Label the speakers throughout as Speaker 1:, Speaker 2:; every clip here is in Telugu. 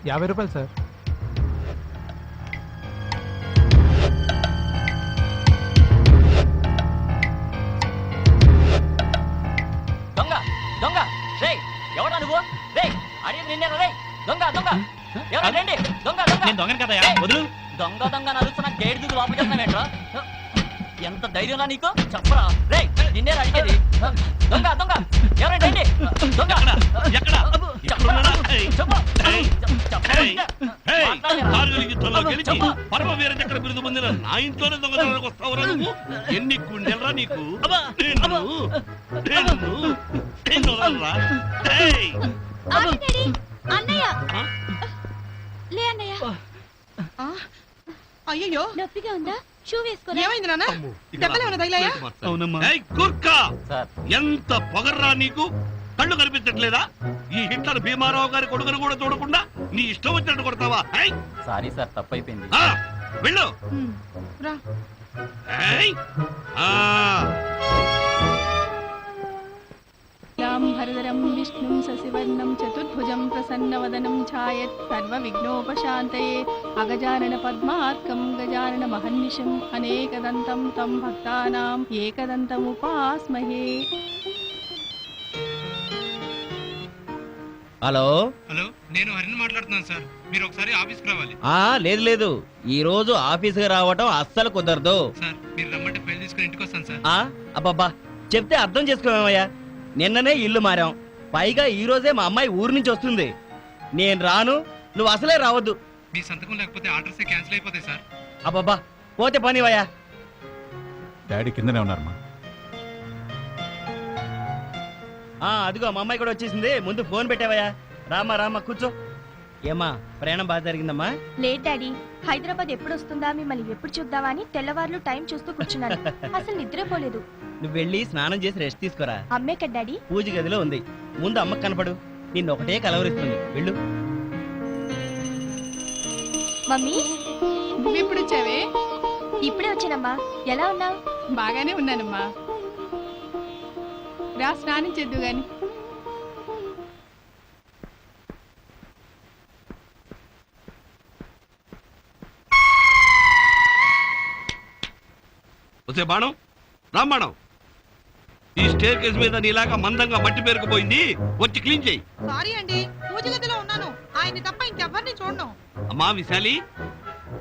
Speaker 1: 50 రూపాయలు సార్.
Speaker 2: దొంగ దొంగ రేయ్ ఎవడా నువ్వు? రేయ్ అడిగి నిన్నేరా రేయ్ దొంగ దొంగ ఎవరు రండి దొంగ దొంగ
Speaker 3: నేను దొంగను కదా వదులు.
Speaker 2: దొంగ దొంగ నడుస్తున్నా గేట్ దిగు లోపలికి వెళ్తున్నావేంట్రా? ఎంత ధైర్యంలా నీకు చెప్పరా? రేయ్ నిన్నేరా అడిగేది? దొంగ దొంగ ఎవరండి రండి దొంగ
Speaker 3: ఎక్కడ పరమవీర చక్ర బిరుదు పొందిన నా ఇంట్లోనే దొంగతనానికి వస్తావురా నువ్వు? ఎన్ని గుండెలరా నీకు?
Speaker 4: అయ్యో
Speaker 5: నొప్పిగా ఉందా? షూ వేసుకోరా.
Speaker 4: ఏమైంది నాన్న? దెబ్బలేమన్నా తగిలాయా?
Speaker 3: ఎంత పొగర్రా నీకు? కళ్ళు కనిపించట్లేదా? ఈ హిట్లర్ భీమారావు గారి కొడుకును కూడా చూడకుండా నీ ఇష్టం వచ్చినట్టు కొడతావా?
Speaker 2: సారీ సార్ తప్పైపోయింది.
Speaker 3: వెళ్ళు.
Speaker 4: రా.
Speaker 6: హరదరం విష్ణుం శశివర్ణం చతుర్భుజం ప్రసన్నవదనం ఛాయత్ సర్వవిఘ్నోపశాంతయే అగజానన పద్మార్కం గజానన మహర్నిశం అనేకదంతం తం భక్తానాం ఏకదంతముపాస్మహే.
Speaker 7: హలో
Speaker 1: హలో, నేను హరిని మాట్లాడుతున్నాను సార్. మీరు ఒకసారి ఆఫీస్కి రావాలి.
Speaker 7: లేదు లేదు, ఈ రోజు ఆఫీస్కి రావటం అస్సలు కుదరదు
Speaker 1: సార్ మీరు రమ్మంటే ఫైల్ తీసుకుని ఇంటికి వస్తాను సార్.
Speaker 7: అబ్బబ్బా, చెప్తే అర్థం చేసుకోమయ్యా. నిన్ననే ఇల్లు మారాం, పైగా ఈ రోజే మా అమ్మాయి ఊరు నుంచి వస్తుంది. నేను రాను, నువ్వు అసలే రావద్దు.
Speaker 1: మీ సంతకం లేకపోతే ఆర్డర్స్ క్యాన్సిల్ అయిపోతాయి సార్.
Speaker 7: అబ్బబ్బా, పోతే పనివయ్యా.
Speaker 8: డాడీ కిందనే ఉన్నారమ్మా.
Speaker 7: అదిగో మా అమ్మాయి కూడా వచ్చేసింది. ముందు ఫోన్ పెట్టావయ్యా. రామ్మా రామ్మా కూర్చో. ఏమ్మా ప్రయాణం బాగా జరిగిందమ్మా?
Speaker 5: లేదు డాడీ, హైదరాబాద్ ఎప్పుడు వస్తుందా మిమ్మల్ని ఎప్పుడు చూద్దామా అని తెల్లవార్లు టైం చూస్తూ కూర్చున్నాను. అసలు నిద్రపోలేదు.
Speaker 7: నువ్వు వెళ్ళి స్నానం చేసి రెస్ట్ తీసుకురా.
Speaker 5: అమ్మే కదా డాడీ?
Speaker 7: పూజ గదిలో ఉంది. ముందు అమ్మకు కనపడు, నిన్ను ఒకటే కలవరిస్తుంది. వెళ్ళు.
Speaker 5: మమ్మీ
Speaker 6: నువ్వెప్పుడు వచ్చావే?
Speaker 5: ఇప్పుడే వచ్చానమ్మా. ఎలా ఉన్నావు?
Speaker 6: బాగానే ఉన్నానమ్మా. రా స్నానం చేద్దు గాని.
Speaker 3: వచ్చే బాణం రామ్మాణం, ఈ స్టేర్ కేస్ మీద నీలాగా మందంగా మట్టి పేరుకుపోయింది, వచ్చి క్లీన్ చేయి.
Speaker 4: సారీ అండి, పూజ గదిలో ఉన్నాను. ఆయన్ని తప్ప ఇంకెవ్వరిని చూడను.
Speaker 3: అమ్మా విశాలి,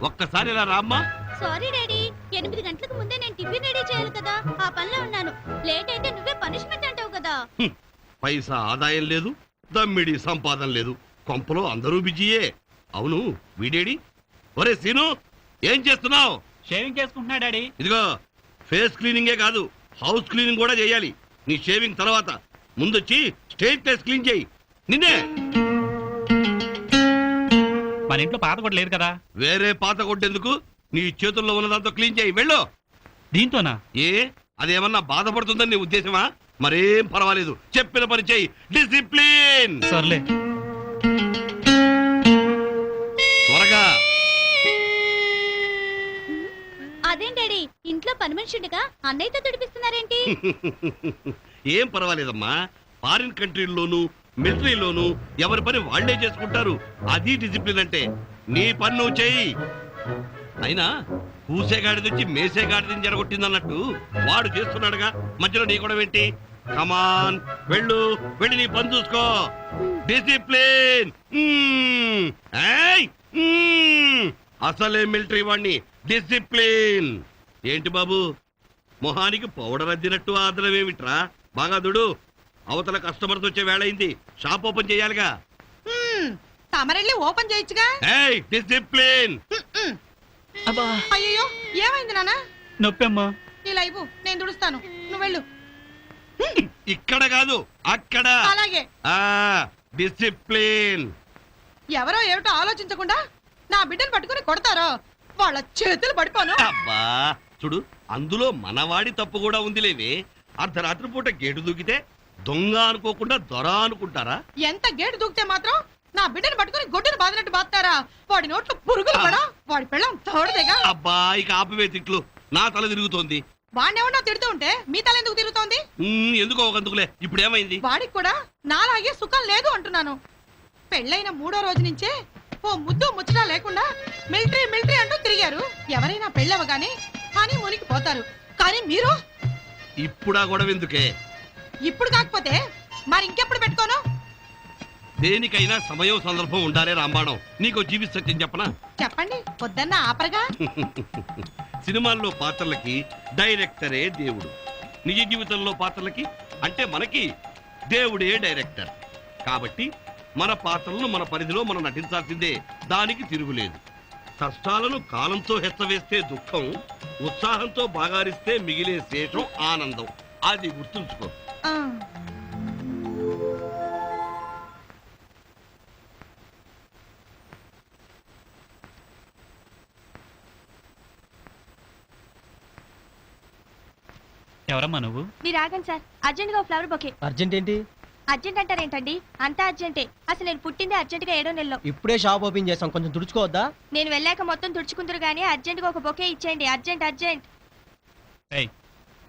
Speaker 3: ఒక్కసారి ఇలా రామ్మా.
Speaker 5: సారీ డాడీ, 8 గంటలకు ముందే నేను టిఫిన్ రెడీ చేయాలి కదా, ఆ పనిలో ఉన్నాను. లేట్ అయితే నువ్వే పనిష్మెంట్ అంటావు కదా.
Speaker 3: పైసా ఆదాయం లేదు, దమ్మిడి సంపాదన లేదు, కొంపలో అందరూ బిజీయే. అవును వీడేడి? ఒరే సీను, ఏం చేస్తున్నావు?
Speaker 2: షేవింగ్ చేసుకుంటున్నా డాడీ.
Speaker 3: ఇదిగో ఫేస్ క్లీనింగే కాదు, హౌస్ క్లీనింగ్ కూడా చేయాలి. నీ షేవింగ్ తర్వాత ముందొచ్చి స్టేజ్ ప్లేస్ క్లీన్ చేయి. నిన్నే.
Speaker 2: మన ఇంట్లో పాత కూడా లేదు కదా.
Speaker 3: వేరే పాత కొట్టేందుకు? నీ చేతుల్లో ఉన్నదాంతో క్లీన్ చేయి. వెళ్ళు.
Speaker 2: దీంతోనా?
Speaker 3: అదేమన్నా బాధపడుతుందని నీ ఉద్దేశమా? మరేం పర్వాలేదు, చెప్పిన పని చేయి. డిసిప్లిన్.
Speaker 2: సర్లే.
Speaker 3: త్వరగా.
Speaker 5: అదేం డాడీ, ఇంట్లో పని మనిషి ఉండగా అన్నయ్యతో తుడిపిస్తున్నారేంటి?
Speaker 3: ఏం పర్వాలేదమ్మా, ఫారిన్ కంట్రీల్లోనూ మిలిటరీలోనూ ఎవరి పని వాళ్లే చేసుకుంటారు. అది డిసిప్లిన్ అంటే. నీ పని నువ్వు చెయ్యి. అయినా కూసేగాడిదొచ్చి మేసేగాడిదని జరగొట్టిందన్నట్టు వాడు చేస్తున్నాడుగా, మధ్యలో నీ కూడా ఏంటి? కమాన్ వెళ్ళు, వెళ్ళి నీ పని చూసుకో. డిసిప్లిన్. అసలే మిలిటరీ వాడిని. డిసిప్లిన్. ఏంటి బాబు, మొహానికి పౌడర్ అద్దినట్టు ఆదరం ఏమిట్రా? బాగా దుడు, అవతల కస్టమర్స్ వచ్చే వేళ అయింది. షాప్ ఓపెన్ చేయాలిగా.
Speaker 4: తమరెళ్ళి ఓపెన్ చేయొచ్చుగా.
Speaker 3: డిసిప్లిన్.
Speaker 4: అయ్యో ఏమైంది నాన్న?
Speaker 2: నొప్పమ్మా.
Speaker 4: ఇలా ఇవ్వు, నేను తుడుస్తాను. నువ్వు వెళ్ళు.
Speaker 3: ఇక్కడ కాదు, అక్కడ.
Speaker 4: అలాగే.
Speaker 3: డిసిప్లిన్.
Speaker 4: ఎవరో ఏమిటో ఆలోచించకుండా నా బిడ్డను పట్టుకుని కొడతారో వాళ్ళ చేతులు పడిపోను.
Speaker 3: అబ్బా చూడు, అందులో మనవాడి తప్పు కూడా ఉందిలేవే. అర్ధరాత్రి పూట గేటు దూకితే దొంగ అనుకోకుండా దొర అనుకుంటారా?
Speaker 4: ఎంత గేటు దూకితే మాత్రం నా బిడ్డను పట్టుకుని గొడ్డును బాదినట్టు బాస్తారా? వాడి నోట్లో పురుగులు పడా, వాడి పెళ్ళం తోడదేగా.
Speaker 3: అబ్బా ఇక ఆపివే తిట్లు, నా తల తిరుగుతోంది.
Speaker 4: వాడినేమన్నా తిడుతూ ఉంటే మీ తల ఎందుకు తిరుగుతోంది?
Speaker 3: ఎందుకో ఒకందుకులే. ఇప్పుడు ఏమైంది?
Speaker 4: వాడికి కూడా నాలాగే సుఖం లేదు అంటున్నాను. పెళ్ళైన 3వ రోజు నుంచే ఓ ముద్దు ముచ్చట లేకుండా మిలిటరీ మిలిటరీ అంటూ తిరిగారు. ఎవరైనా పెళ్ళవగానే కానీ మునికి పోతారు. కానీ మీరు
Speaker 3: ఇప్పుడా గొడవ ఎందుకే?
Speaker 4: ఇప్పుడు కాకపోతే మరి ఇంకెప్పుడు పెట్టుకోను?
Speaker 3: దేనికైనా సమయం సందర్భం ఉండాలే రాంబాణం. నీకు జీవిత సత్యం చెప్పనా?
Speaker 4: చెప్పండి, పొద్దున్న ఆపరగా.
Speaker 3: సినిమాల్లో పాత్రలకి డైరెక్టరే దేవుడు, నిజ జీవితంలో పాత్రలకి అంటే మనకి దేవుడే డైరెక్టర్. కాబట్టి మన పాత్రలను మన పరిధిలో మనం నటించాల్సిందే, దానికి తిరుగులేదు. కష్టాలను కాలంతో హెచ్చవేస్తే దుఃఖం, ఉత్సాహంతో బాగారిస్తే మిగిలే శేషం ఆనందం. అది గుర్తుంచుకో.
Speaker 4: ఆ,
Speaker 2: ఎవరమ్మా నువ్వు?
Speaker 5: మీరు ఆగండి సార్, అర్జెంట్ గా ఫ్లవర్ బొకే.
Speaker 7: అర్జెంట్ ఏంటి?
Speaker 5: అర్జెంట్ అంటారేంటండి? అంతా అర్జెంటే. అసలు నేను పుట్టింది అర్జెంట్ గా 7వ నెలలో.
Speaker 7: ఇప్పుడే షాప్ ఓపెన్ చేసాం, కొంచెం తుడుచుకోవద్దా?
Speaker 5: నేను వెళ్ళాక మొత్తం తుడుచుకుందరు గానీ అర్జెంట్ గా ఒక బొకే ఇచ్చేయండి. Urgent urgent.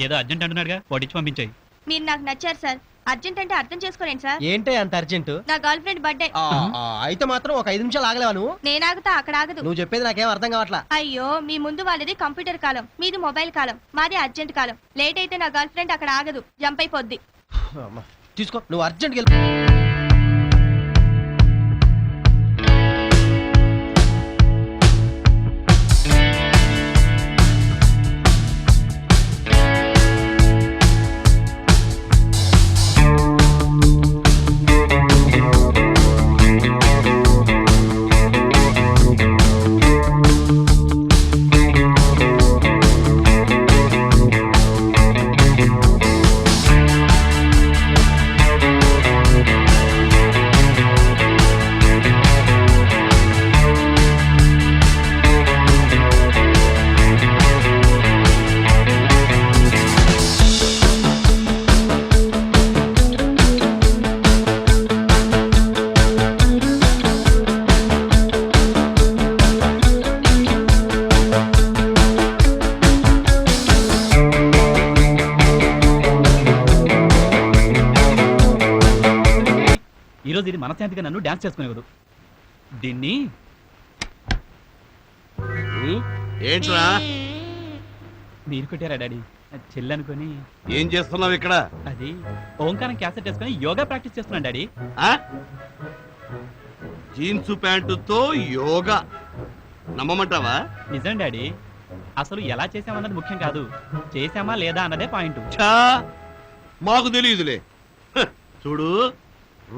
Speaker 2: ఏదో అర్జెంట్ అంటున్నాడుగా, వాటిచ్చి పంపించాయి.
Speaker 5: మీరు నాకు నచ్చారు సార్. అర్జెంట్ అంటే అర్థం చేసుకోలేండి సార్.
Speaker 7: ఏంటే అంత అర్జెంట్?
Speaker 5: నా గర్ల్ ఫ్రెండ్ బర్త్డే.
Speaker 7: అయితే మాత్రం ఒక 5 నిమిషాలు ఆగలేవా నువ్వు?
Speaker 5: నేను ఆగుతా, అక్కడ ఆగదు.
Speaker 7: నువ్వు చెప్పేది నాకేం అర్థం కావట్లా.
Speaker 5: అయ్యో, మీ ముందు వాళ్ళది కంప్యూటర్ కాలం, మీది మొబైల్ కాలం, మాది అర్జెంట్ కాలం. లేట్ అయితే నా గర్ల్ ఫ్రెండ్ అక్కడ ఆగదు, జంప్ అయిపోద్ది.
Speaker 7: అమ్మా, తీసుకో, నువ్వు అర్జెంట్కి వెళ్ళి.
Speaker 2: ఈరోజు ఇది మనశాంతిగా నన్ను డాన్స్ చేసుకునేవద్దు. దీన్ని
Speaker 3: ఏంట్రా
Speaker 2: మీరు కొట్టారా డాడీ? చెల్లి అనుకుని.
Speaker 3: ఏం చేస్తున్నావు ఇక్కడ?
Speaker 2: అది ఓంకారం క్యాసెట్ వేసుకుని యోగా ప్రాక్టీస్ చేస్తున్నాను డాడీ.
Speaker 3: జీన్స్ ప్యాంటుతో యోగా నమ్మమంటావా?
Speaker 2: నిజం డాడీ. అసలు ఎలా చేసామన్నది ముఖ్యం కాదు, చేసామా లేదా అన్నదే పాయింట్.
Speaker 3: ఛా, మాకు తెలియదులే. చూడు,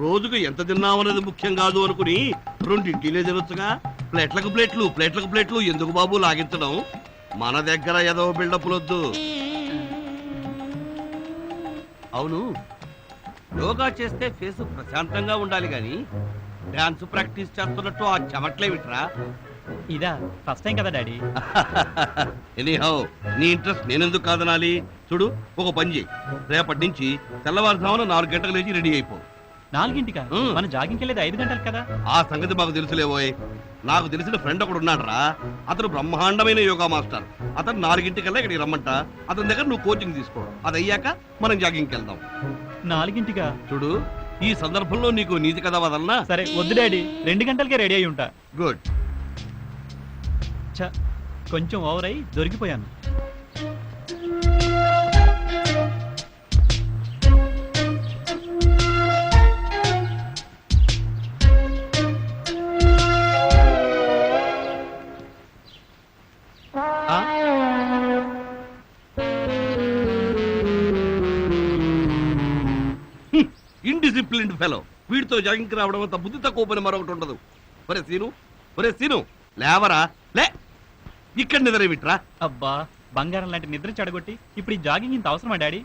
Speaker 3: రోజుకు ఎంత తిన్నామన్నది ముఖ్యం కాదు అనుకుని 2 ఇడ్లీలే తినొచ్చుగా. ప్లేట్లకు ప్లేట్లు, ప్లేట్లకు ప్లేట్లు ఎందుకు బాబు లాగించడం? మన దగ్గర ఏదో బిల్డప్లొద్దు. అవును, యోగా చేస్తే ఫేసు ప్రశాంతంగా ఉండాలి గాని డాన్స్ ప్రాక్టీస్ చేస్తున్నట్టు ఆ చెమట్లే విట్రా.
Speaker 2: ఇదా ఫస్ట్ టైం కదా డాడీ?
Speaker 3: ఎనీహౌ, నీ ఇంట్రెస్ట్ నేనెందుకు కాదనాలి? చూడు, ఒక పని చేయి, రేపటి నుంచి తెల్లవారుజామున 4 గంటలకు లేచి రెడీ అయిపో.
Speaker 2: 4ంటికా? మన జాగింగ్కి వెళ్ళేది 5 గంటలకు కదా.
Speaker 3: ఆ సంగతి మాకు తెలుసులేవోయ్. నాకు తెలిసిన ఫ్రెండ్ ఒకడు ఉన్నాడురా, అతను బ్రహ్మాండమైన యోగా మాస్టర్. అతను 4 ఇక్కడికి రమ్మంట. అతని దగ్గర నువ్వు కోచింగ్ తీసుకో. అది అయ్యాక మనం జాగింగ్కి వెళ్దాం.
Speaker 2: 4ంటికా?
Speaker 3: చూడు, ఈ సందర్భంలో నీకు నీతి కథ వదలనా?
Speaker 2: సరే వద్దు డాడీ, 2 గంటలకే రెడీ అయి ఉంటా.
Speaker 3: గుడ్.
Speaker 2: కొంచెం ఓవర్ అయి దొరికిపోయాను.
Speaker 3: Indisciplined fellow. వీడితో జాగింగ్కి రావడం అంత బుద్ధి తక్కువ పని మరొకటి ఉండదు. ఒరే సీను, లేవరా, లే. ఇక్కడ నిద్ర విట్రా.
Speaker 2: అబ్బా, బంగారం లాంటి నిద్ర చెడగొట్టి ఇప్పుడు ఈ జాగింగ్ ఇంత అవసరమా డాడీ?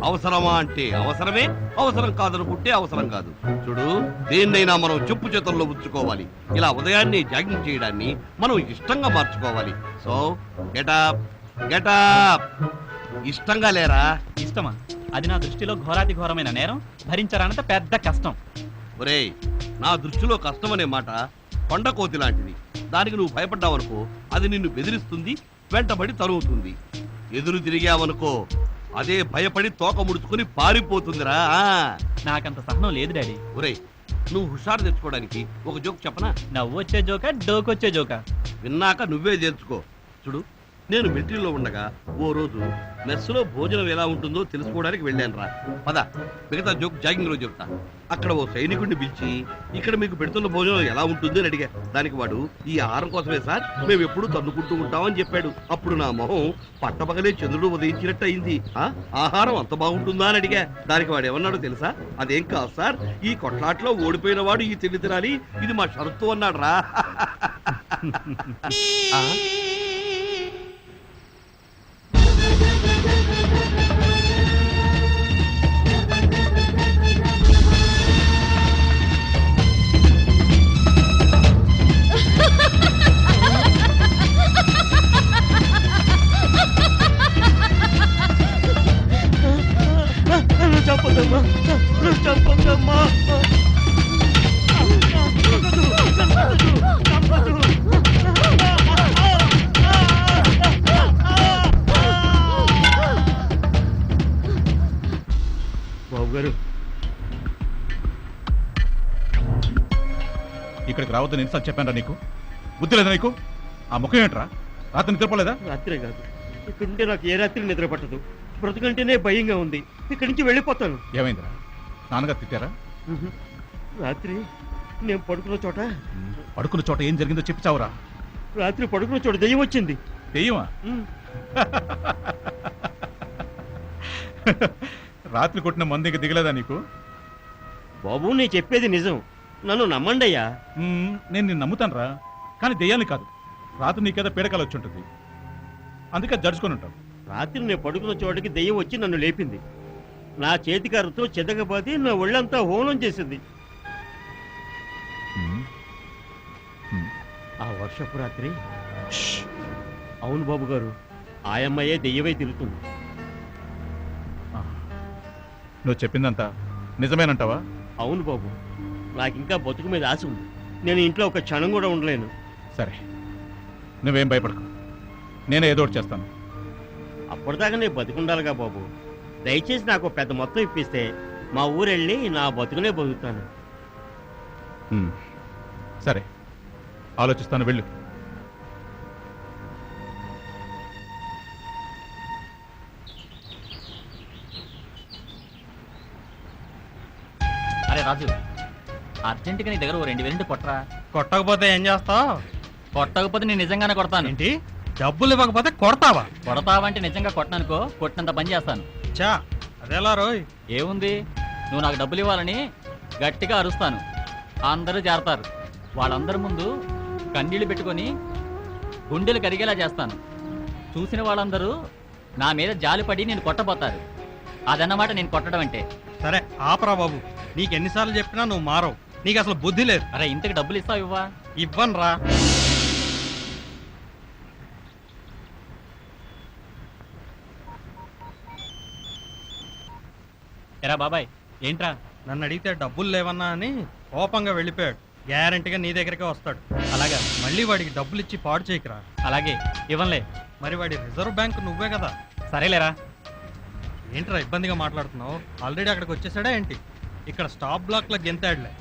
Speaker 3: అవసరమా అంటే అవసరమే, అవసరం కాదనుకుంటే అవసరం కాదు. చూడు, దేన్నైనా మనం చెప్పు చేతుల్లో ఉంచుకోవాలి. ఇలా ఉదయాన్నే జాగింగ్ చేయడాన్ని మనం ఇష్టంగా మార్చుకోవాలి. So get up get up. ఇష్టంగా లేరా?
Speaker 2: ఇష్టమా? అది నా దృష్టిలో ఘోరాతి ఘోరమైన నేరం, భరించరానంత పెద్ద కష్టం.
Speaker 3: ఒరేయ్, నా దృష్టిలో కష్టం అనే మాట కొండకోతి లాంటిది. దానికి నువ్వు భయపడ్డావనుకో, అది నిన్ను బెదిరిస్తుంది, వెంటబడి తరువుతుంది. ఎదురు తిరిగావనుకో, అదే భయపడి తోక ముడుచుకుని పారిపోతుందిరా.
Speaker 2: నాకంత సహనం లేదు డాడీ.
Speaker 3: ఒరేయ్, నువ్వు హుషారు తెచ్చుకోవడానికి ఒక జోక్ చెప్పనా?
Speaker 7: నవ్వు వచ్చే జోక డోకొచ్చే జోక?
Speaker 3: విన్నాక నువ్వే తెలుసుకో. చూడు, నేను మిలిటరీలో ఉండగా ఓ రోజు మెస్సులో భోజనం ఎలా ఉంటుందో తెలుసుకోవడానికి వెళ్ళాను రా. పద, మిగతా జోక్ జాగింగ్ రోజు చెప్తా. అక్కడ ఓ సైనికుడిని పిలిచి, ఇక్కడ మీకు పెడుతున్న భోజనం ఎలా ఉంటుంది అని అడిగా. దానికి వాడు, ఈ ఆహారం కోసమే సార్, మేము ఎప్పుడు తన్నుకుంటూ ఉంటామని చెప్పాడు. అప్పుడు నా మొహం పట్టపగలే చంద్రుడు ఉదయించినట్టు అయింది. ఆహారం అంత బాగుంటుందా అని అడిగా. దానికి వాడు ఏమన్నాడో తెలుసా? అదేం కాదు సార్, ఈ కొట్లాట్లో ఓడిపోయిన వాడు ఈ తిండి తినాలి, ఇది మా షరతు అన్నాడు రా.
Speaker 7: బాబు గారు,
Speaker 8: ఇక్కడికి రావద్దని ఎన్నిసార్లు చెప్పాను నీకు? బుద్ధి లేదా నీకు? ఆ ముఖం ఏంట్రా? రాత్రి నిద్రపోలేదా?
Speaker 7: రాత్రే కాదు, ఇక్కడుంటే నాకు ఏ రాత్రి నిద్ర పట్టదు. బ్రతుకంటేనే భయంగా ఉంది. ఇక్కడి నుంచి వెళ్ళిపోతాను.
Speaker 8: ఏమైందిరా? నాన్నగారు తిట్టారా?
Speaker 7: రాత్రి నేను పడుకున్న చోట
Speaker 8: పడుకున్న చోట ఏం జరిగిందో చెప్పి చావురా.
Speaker 7: రాత్రి పడుకున్న చోట దెయ్యం వచ్చింది.
Speaker 8: దెయ్యమా? రాత్రి కొట్టిన మంది ఇంక దిగలేదా నీకు?
Speaker 7: బాబు, నేను చెప్పేది నిజం, నన్ను నమ్మండి అయ్యా.
Speaker 8: నేను నిన్ను నమ్ముతానురా, కానీ దెయ్యాన్ని కాదు. రాత్రి నీకేదో పీడకాలు వచ్చి ఉంటుంది, అందుకే జడుచుకొని ఉంటావు.
Speaker 7: రాత్రి నేను పడుకున్న చోటకి దెయ్యం వచ్చి నన్ను లేపింది. నా చేతికారుతో చెదగబాది నా ఒళ్ళంతా హోనం చేసింది. ఆ వర్షపు రాత్రి, అవును బాబు గారు, ఆయమ్మయే దెయ్యమై తిరుగుతుంది.
Speaker 8: నువ్వు చెప్పిందంతా నిజమేనంటావా?
Speaker 7: అవును బాబు, నాకింకా బతుకు మీద ఆశ ఉంది. నేను ఇంట్లో ఒక క్షణం కూడా ఉండలేను.
Speaker 8: సరే, నువ్వేం భయపడకు, నేనే ఏదో ఒకటి చేస్తాను.
Speaker 7: అప్పటిదాకా నేను బతుకుండాలిగా బాబు. దయచేసి నాకు పెద్ద మొత్తం ఇప్పిస్తే మా ఊరెళ్ళి నా బతుకునే బతుకుతాను.
Speaker 8: సరే, ఆలోచిస్తాను, వెళ్ళు.
Speaker 2: అరే రాజు, అర్జెంటుగా నీ దగ్గర ఓ 2000 కొట్టరా.
Speaker 1: కొట్టకపోతే ఏం చేస్తావు?
Speaker 2: కొట్టకపోతే నేను నిజంగానే కొడతాను.
Speaker 1: ఏంటి, డబ్బులు ఇవ్వకపోతే కొడతావా?
Speaker 2: కొడతావంటే నిజంగా కొట్టననుకో, కొట్టినంత పని చేస్తాను.
Speaker 1: చా, అదేలా రోయ్?
Speaker 2: ఏముంది, నువ్వు నాకు డబ్బులు ఇవ్వాలని గట్టిగా అరుస్తాను. అందరూ చేరతారు. వాళ్ళందరి ముందు కన్నీళ్లు పెట్టుకొని గుండెలు కరిగేలా చేస్తాను. చూసిన వాళ్ళందరూ నా మీద జాలిపడి నేను కొట్టబోతారు. అదన్నమాట నేను కొట్టడం అంటే.
Speaker 1: సరే ఆపరా బాబు, నీకెన్నిసార్లు చెప్పినా నువ్వు మారవు. నీకు అసలు బుద్ధి లేదు.
Speaker 2: అరే, ఇంతకు డబ్బులు ఇస్తావు ఇవ్వా?
Speaker 1: ఇవ్వను రా.
Speaker 2: ఎరా బాబాయ్, ఏంట్రా?
Speaker 1: నన్ను అడిగితే డబ్బులు లేవన్నా అని కోపంగా వెళ్ళిపోయాడు. గ్యారంటీగా నీ దగ్గరికే వస్తాడు.
Speaker 2: అలాగా?
Speaker 1: మళ్ళీ వాడికి డబ్బులు ఇచ్చి పాడు చేయకురా.
Speaker 2: అలాగే, ఇవ్వనులే.
Speaker 1: మరి వాడి రిజర్వ్ బ్యాంక్ నువ్వే కదా.
Speaker 2: సరేలేరా.
Speaker 1: ఏంట్రా ఇబ్బందిగా మాట్లాడుతున్నావు? ఆల్రెడీ అక్కడికి వచ్చేసాడా ఏంటి? ఇక్కడ స్టాప్ బ్లాక్ లో గెంతాడులే.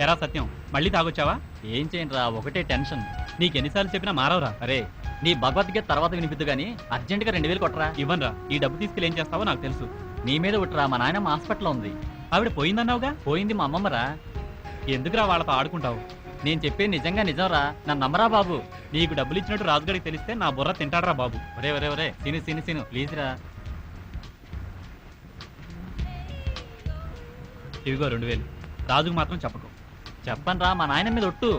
Speaker 2: ఎరా సత్యం, మళ్ళీ తాగొచ్చావా? ఏం చేయండిరా, ఒకటే టెన్షన్. నీకెన్నిసార్లు చెప్పినా మారవరా. అరే, నీ భగవద్గీత తర్వాత వినిపిద్దు గానీ అర్జెంటుగా 2000 కొట్టరా. ఇవ్వనరా. ఈ డబ్బు తీసుకెళ్ళి ఏం చేస్తావో నాకు తెలుసు. నీ మీద ఉట్టరా. మా నాయనమ్మ హాస్పిటల్లో ఉంది. ఆవిడ పోయిందన్నావుగా? పోయింది మా అమ్మమ్మరా. ఎందుకురా వాళ్ళతో ఆడుకుంటావు? నేను చెప్పేది నిజంగా నిజంరా. నన్ను నమ్మరా బాబు. నీకు డబ్బులు ఇచ్చినట్టు రాజుగారికి తెలిస్తే నా బుర్ర తింటాడరా బాబు. ఒరే ఒరే ఒరే, సీను ప్లీజ్ రా. ఇవిగో 2000. రాజుకు మాత్రం చెప్పకు. చెప్పనురా, మా నాయన మీద ఒట్టు.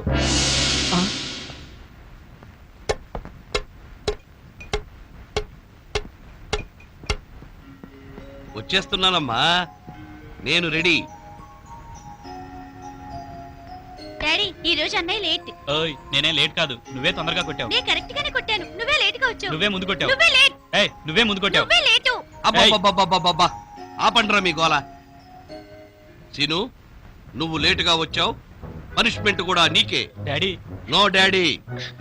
Speaker 3: వచ్చేస్తున్నానమ్మా, నేను రెడీ.
Speaker 5: డాడీ, ఈ రోజు అన్నయ్య లేట్.
Speaker 2: ఓయ్, నేనేం లేట్ కాదు, నువ్వే తొందరగా కొట్టావు.
Speaker 5: నేను కరెక్ట్ గానే కొట్టాను, నువ్వే లేట్ గా వచ్చావు.
Speaker 2: నువ్వే ముందు కొట్టావు.
Speaker 5: నువ్వే లేట్.
Speaker 2: ఏయ్, నువ్వే ముందు కొట్టావు.
Speaker 5: నువ్వే లేటు.
Speaker 3: అబ్బబ్బబ్బబ్బబ్బబ్బా, ఆపండ్రా మీ గోల. సీను, నువ్వు లేటుగా వచ్చావు, పనిష్మెంట్ కూడా నీకే.
Speaker 2: డాడీ.
Speaker 3: నో డాడీ,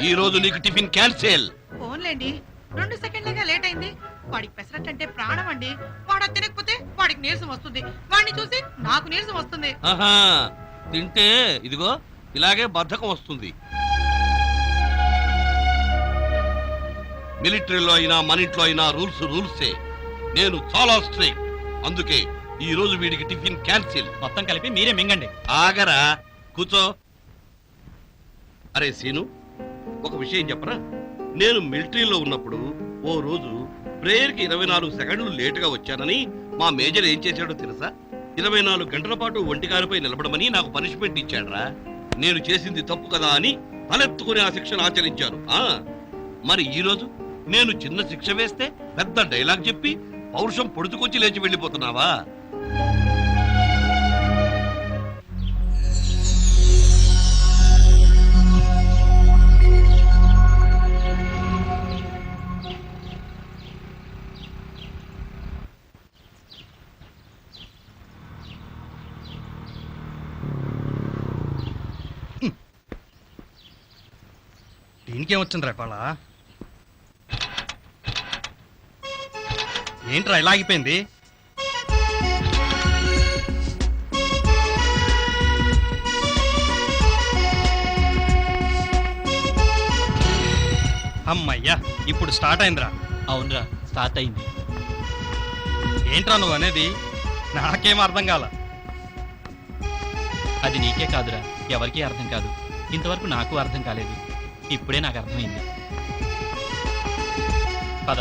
Speaker 3: ఈ రోజు నీకు టిఫిన్ క్యాన్సిల్.
Speaker 4: ఫోన్లేండి, 2 సెకండ్లుగా లేట్ అయింది. వాడికి పెసరట్టు అంటే ప్రాణం అండి. వాడు అది తినకపోతే వాడికి నీరసం వస్తుంది. వాడిని చూసి నాకు నీరసం వస్తుంది.
Speaker 3: ఆహా తింటే ఇదిగో ఇలాగే బద్ధకం వస్తుంది. మిలిటరీలో అయినా మన ఇంట్లో అయినా రూల్సే. నేను చాలా స్ట్రిక్ట్. అందుకే ఈ రోజు వీడికి టిఫిన్ క్యాన్సిల్.
Speaker 2: మొత్తం కలిపి మీరే మింగండి.
Speaker 3: ఆగరా, కూర్చో. అరే సీను, ఒక విషయం చెప్పరా? నేను మిలిటరీలో ఉన్నప్పుడు ఓ రోజు ప్రేయర్కి 24 సెకండ్లు లేటుగా వచ్చానని మా మేజర్ ఏం చేశాడో తెలుసా? 24 గంటల పాటు ఒంటికారుపై నిలబడమని నాకు పనిష్మెంట్ ఇచ్చాడ్రా. నేను చేసింది తప్పు కదా అని తలెత్తుకుని ఆ శిక్షను ఆచరించాను. మరి ఈ రోజు నేను చిన్న శిక్ష వేస్తే పెద్ద డైలాగ్ చెప్పి పౌరుషం పొడుచుకొచ్చి లేచి వెళ్ళిపోతున్నావా?
Speaker 1: దీనికేం వచ్చిందిరా ఇవాళ? ఏంట్రా ఇలా ఆగిపోయింది? అమ్మయ్యా, ఇప్పుడు స్టార్ట్ అయిందిరా.
Speaker 2: అవునరా, స్టార్ట్ అయింది.
Speaker 1: ఏంట్రా నువ్వు అనేది? నాకేం అర్థం కాల.
Speaker 2: అది నీకే కాదురా, ఎవరికీ అర్థం కాదు. ఇంతవరకు నాకు అర్థం కాలేదు. ఇప్పుడే నాకు అర్థమైంది. పద.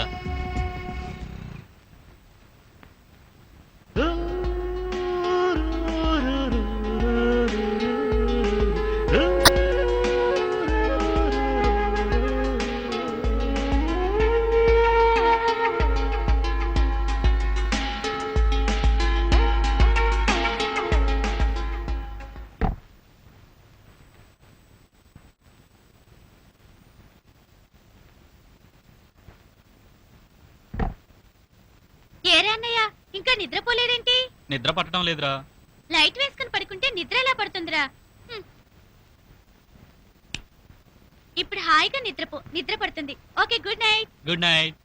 Speaker 5: ఏరా అన్నయ్య, ఇంకా నిద్రపోలేదేంటి?
Speaker 2: నిద్ర పట్టడం లేదురా.
Speaker 5: లైట్ వేసుకుని పడుకుంటే నిద్ర ఎలా పడుతుందిరా? ఇప్పుడు హాయిగా నిద్రపో, నిద్ర పడుతుంది. Okay, good night.
Speaker 2: Good night.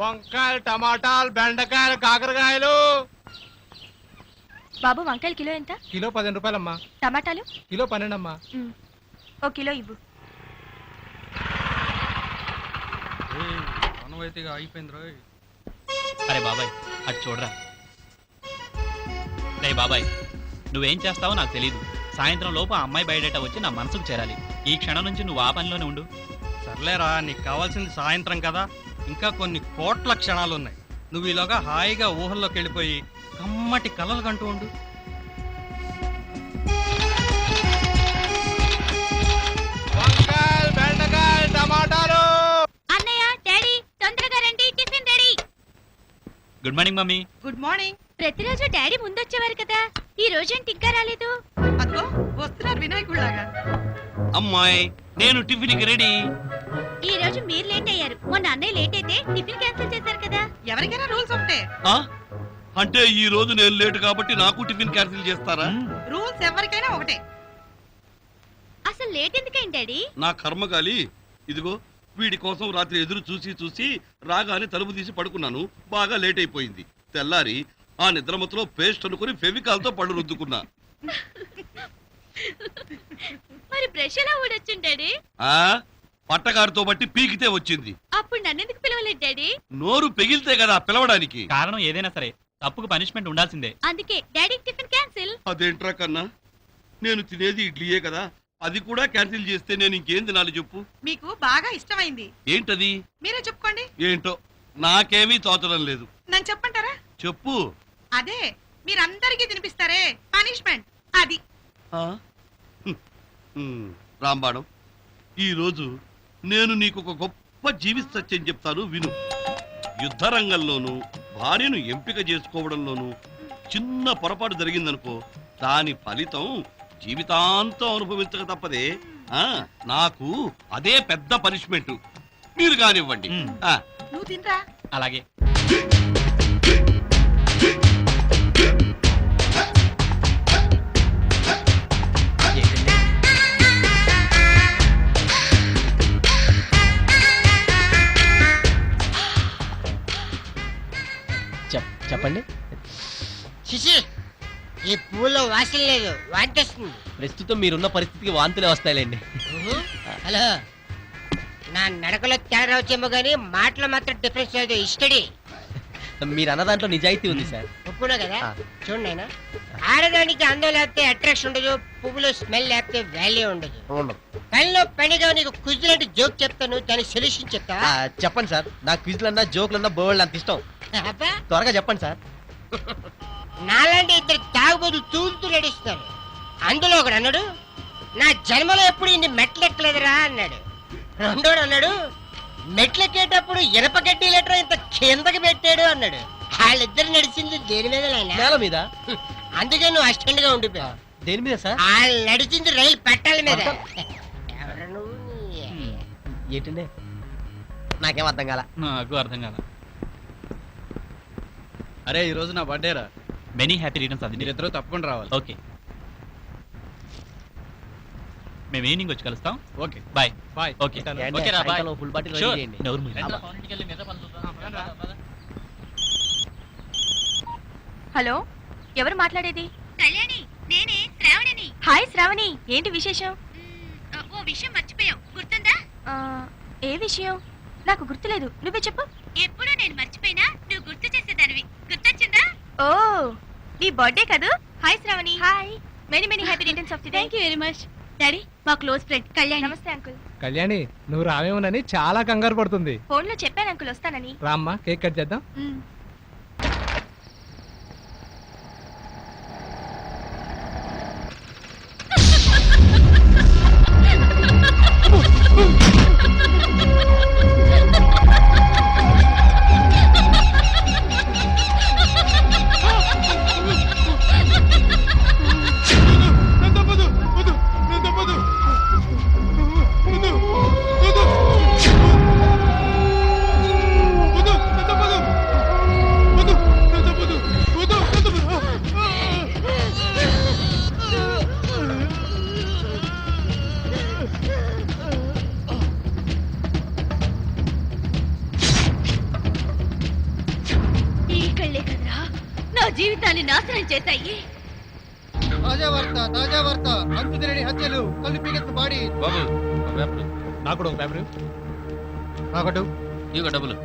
Speaker 9: వంకాయలు టమాటాలు బెండకాయలు కాకరకాయలు.
Speaker 5: బాబు వంకాయలు కిలో ఎంత?
Speaker 9: కిలో 15 రూపాయలమ్మా.
Speaker 5: టమాటాలు
Speaker 9: కిలో 12 అమ్మా.
Speaker 5: ఓ కిలో ఇవ్వు.
Speaker 1: అనువైతేగా అయిపోయింది రోయ్.
Speaker 2: అరే బాబాయ్ అది చూడరా. రే బాబాయ్ నువ్వేం చేస్తావో నాకు తెలీదు. సాయంత్రం లోపు ఆ అమ్మాయి బయట వచ్చి నా మనసుకు చేరాలి. ఈ క్షణం నుంచి నువ్వు ఆ పనిలోనే ఉండు.
Speaker 1: సర్లేరా, నీకు కావాల్సింది సాయంత్రం కదా, ఇంకా కొన్ని కోట్ల క్షణాలు ఉన్నాయి. నువ్వు ఈలోగా హాయిగా ఊహల్లోకి వెళ్ళిపోయి కమ్మటి కలలు కంటూ ఉండు.
Speaker 9: వంకాయలు బెండకాయలు టమాటాలు.
Speaker 5: అన్నయ్య, డాడీ తొందరగా రండి, tiffin ready.
Speaker 2: Good morning mummy.
Speaker 4: Good morning.
Speaker 5: ప్రతిరోజు డాడీ ముందొచ్చేవారు కదా, ఈ రోజేంటి ఇంకా రాలేదు?
Speaker 4: అదిగో వస్తున్నారు వినాయకుడిలాగా.
Speaker 3: అమ్మాయి నేను టిఫిన్కి రెడీ.
Speaker 5: ఈ రోజు మీరు లేట్ అయ్యారు. మొన్న అన్నయ్య లేట్ అయితే టిఫిన్ క్యాన్సిల్ చేశారు కదా.
Speaker 4: ఎవరికైనా రూల్స్ ఉంటే
Speaker 3: ఆ? అంటే ఈ రోజు నేను లేటు కాబట్టి నాకు టిఫిన్ క్యాన్సిల్ చేస్తారా?
Speaker 4: రూల్స్ ఎవరికైనా ఒకటే.
Speaker 5: అసలు లేట్ ఎందుకైంది డాడీ?
Speaker 3: నా కర్మగాలి. ఇదిగో వీడి కోసం రాత్రి ఎదురు చూసి చూసి రాగానే తలుపు తీసి పడుకున్నాను. బాగా లేట్ అయిపోయింది. తెల్లారి ఆ నిద్రమత్తులో పేస్ట్ అనుకుని ఫెవికాల్తో పళ్ళు రుద్దుకున్నా.
Speaker 5: మరి బ్రష్ ఎలా ఊడొచ్చు డాడీ?
Speaker 3: ఆ పట్టగారితో బట్టి పీకితే వచ్చింది.
Speaker 5: అప్పుడు నన్నెందుకు పిలవలేదు డాడీ?
Speaker 3: నోరు పెగిలితే కదా పిలవడానికి.
Speaker 2: కారణం ఏదైనా సరే తప్పుకు పనిష్మెంట్ ఉండాల్సిందే.
Speaker 5: అందుకే డాడీ టిఫిన్ క్యాన్సిల్.
Speaker 3: అదేంట్రా కన్నా, నేను తినేది ఇడ్లీయే కదా, అది కూడా క్యాన్సిల్ చేస్తే నేను ఇంకేం తినాలి చెప్పు?
Speaker 4: మీకు బాగా ఇష్టమైంది
Speaker 3: ఏంటది?
Speaker 4: మీరే చెప్పుకోండి.
Speaker 3: ఏంటో నాకేమీ తోచడం లేదు.
Speaker 4: నన్ను చెప్పంటారా?
Speaker 3: చెప్పు.
Speaker 4: అదే మీరందరికీ తినిపిస్తారే పనిష్మెంట్ అది.
Speaker 3: రాంబాణం, ఈ రోజు నేను నీకు ఒక గొప్ప జీవిత సత్యం చెప్తాను విను. యుద్ధ రంగంలోనూ భార్యను ఎంపిక చేసుకోవడంలోనూ చిన్న పొరపాటు జరిగిందనుకో, దాని ఫలితం జీవితాంతం అనుభవించక తప్పదే. నాకు అదే పెద్ద పనిష్మెంట్. మీరు కానివ్వండి.
Speaker 4: నువ్వు తినరా?
Speaker 2: అలాగే.
Speaker 7: చెప్పండి.
Speaker 10: శిశి, ఈ పూల్లో వాసన లేదు, వాంటేస్తుంది.
Speaker 7: ప్రస్తుతం మీరున్న పరిస్థితికి వాంతులే వస్తాయిలేండి.
Speaker 10: హలో, నా నడకలో తేడా వచ్చేమో కానీ మాటలో మాత్రం డిఫరెన్స్ లేదు. ఇష్టడి
Speaker 7: మీరు అన్న దాంట్లో నిజాయితీ ఉంది సార్.
Speaker 10: ఒప్పునా కదా? చూడండి ఆయన, ఆడదానికి అందం లేకపోతే అట్రాక్షన్ ఉండదు, పువ్వులో స్మెల్ లేకపోతే వాల్యూ ఉండదు. కళ్ళలో పనిగా నీకు కుజిలాంటి జోక్ చెప్తాను, దానికి సొల్యూషన్ చెప్తావా?
Speaker 7: చెప్పండి సార్. నాకు క్విజ్లన్నా జోకులన్నా బోల్డ్ అంత ఇష్టం.
Speaker 10: అబ్బా,
Speaker 7: త్వరగా చెప్పండి సార్.
Speaker 10: నాలాంటి ఇద్దరు తాగుబోతులు తూలుతూ నడుస్తారు. అందులో ఒకడు అన్నాడు, నా జన్మలో ఎప్పుడు ఇన్ని మెట్లు ఎక్కలేదురా అన్నాడు. రెండోడు అన్నాడు, మెట్లెక్కేటప్పుడు ఇనప గడ్డి లెటర్ ఇంత కిందకి పెట్టాడు అన్నాడు. వాళ్ళిద్దరు నడిచింది దేని మీద?
Speaker 7: నేల మీద.
Speaker 10: అందుకే నువ్వు అస్టెంట్ గా ఉండిపోయావు.
Speaker 7: దేని మీద సార్?
Speaker 10: వాళ్ళు నడిచింది రైలు పట్టాల మీద.
Speaker 7: ఏంటండి నాకేం అర్థం కాల.
Speaker 2: నాకు అర్థం కాల.
Speaker 9: అరే ఈ రోజు నా బర్త్డేరా.
Speaker 2: మెనీ హ్యాపీ రిటర్న్స్ అది.
Speaker 9: మీరిద్దరూ తప్పకుండా రావాలి.
Speaker 2: ఓకే, మేము ఈవినింగ్ వచ్చి కలుస్తాం.
Speaker 9: Okay
Speaker 2: bye.
Speaker 9: Bye.
Speaker 2: Okay okay రా బాయ్.
Speaker 7: Full bottle
Speaker 2: Sure.
Speaker 7: చేయండి.
Speaker 2: నోరు మూయి.
Speaker 5: హలో, ఎవరు మాట్లాడేది? కళ్యాణి, నేనే శ్రావణిని. హాయ్ శ్రావణి, ఏంటి విశేషం? ఓ విషయం మర్చిపోయావు, గుర్తుందా? ఏ విషయం? నాకు గుర్తులేదు, నువ్వే చెప్పు. ఎప్పుడు నేను మర్చిపోయినా నువ్వు గుర్తు చేసేదానివి, గుర్తొచ్చిందా? ఓ, నీ బర్త్డే కదూ. Hi Shravani. Hi, many many happy returns of the day. Thank you very much. Daddy, మా క్లోజ్ ఫ్రెండ్ కళ్యాణి. నమస్తే అంకుల్.
Speaker 9: కళ్యాణి, నువ్వు రావేమోనని చాలా కంగారు పడుతుంది.
Speaker 5: ఫోన్ లో చెప్పాను అంకుల్ వస్తానని.
Speaker 9: రామ్మా, కేక్ కట్ చేద్దాం.
Speaker 5: నా జీవితాన్ని నాశనం చేశాయి.
Speaker 9: తాజా వార్త అంతులేని హత్యలు కళ్ళు పీకెత్తున బాడీ.
Speaker 2: బాబు పేపర్
Speaker 9: నాకు కూడా ఒక పేపర్ నాకటు.
Speaker 2: ఇక డబ్బులు.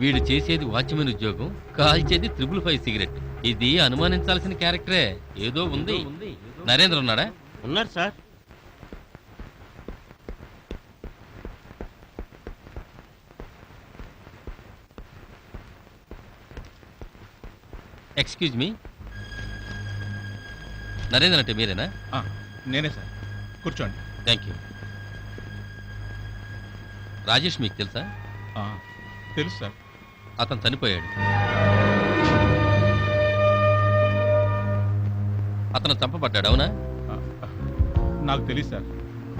Speaker 2: వీడు చేసేది వాచ్మెన్ ఉద్యోగం, కాల్చేది 555 సిగరెట్. ఇది అనుమానించాల్సిన క్యారెక్టరే. ఏదో ఉంది. నరేంద్ర ఉన్నాడా?
Speaker 7: ఉన్నారు సార్.
Speaker 2: ఎక్స్క్యూజ్ మీ, నరేంద్ర అంటే మీరేనా?
Speaker 8: నేనే సార్, కూర్చోండి.
Speaker 2: Thank you. రాజేష్ మీకు తెలుసా?
Speaker 8: తెలుసు సార్.
Speaker 2: అతను చనిపోయాడు. అతను చంపబడ్డాడు, అవునా?
Speaker 8: నాకు తెలియదు సార్,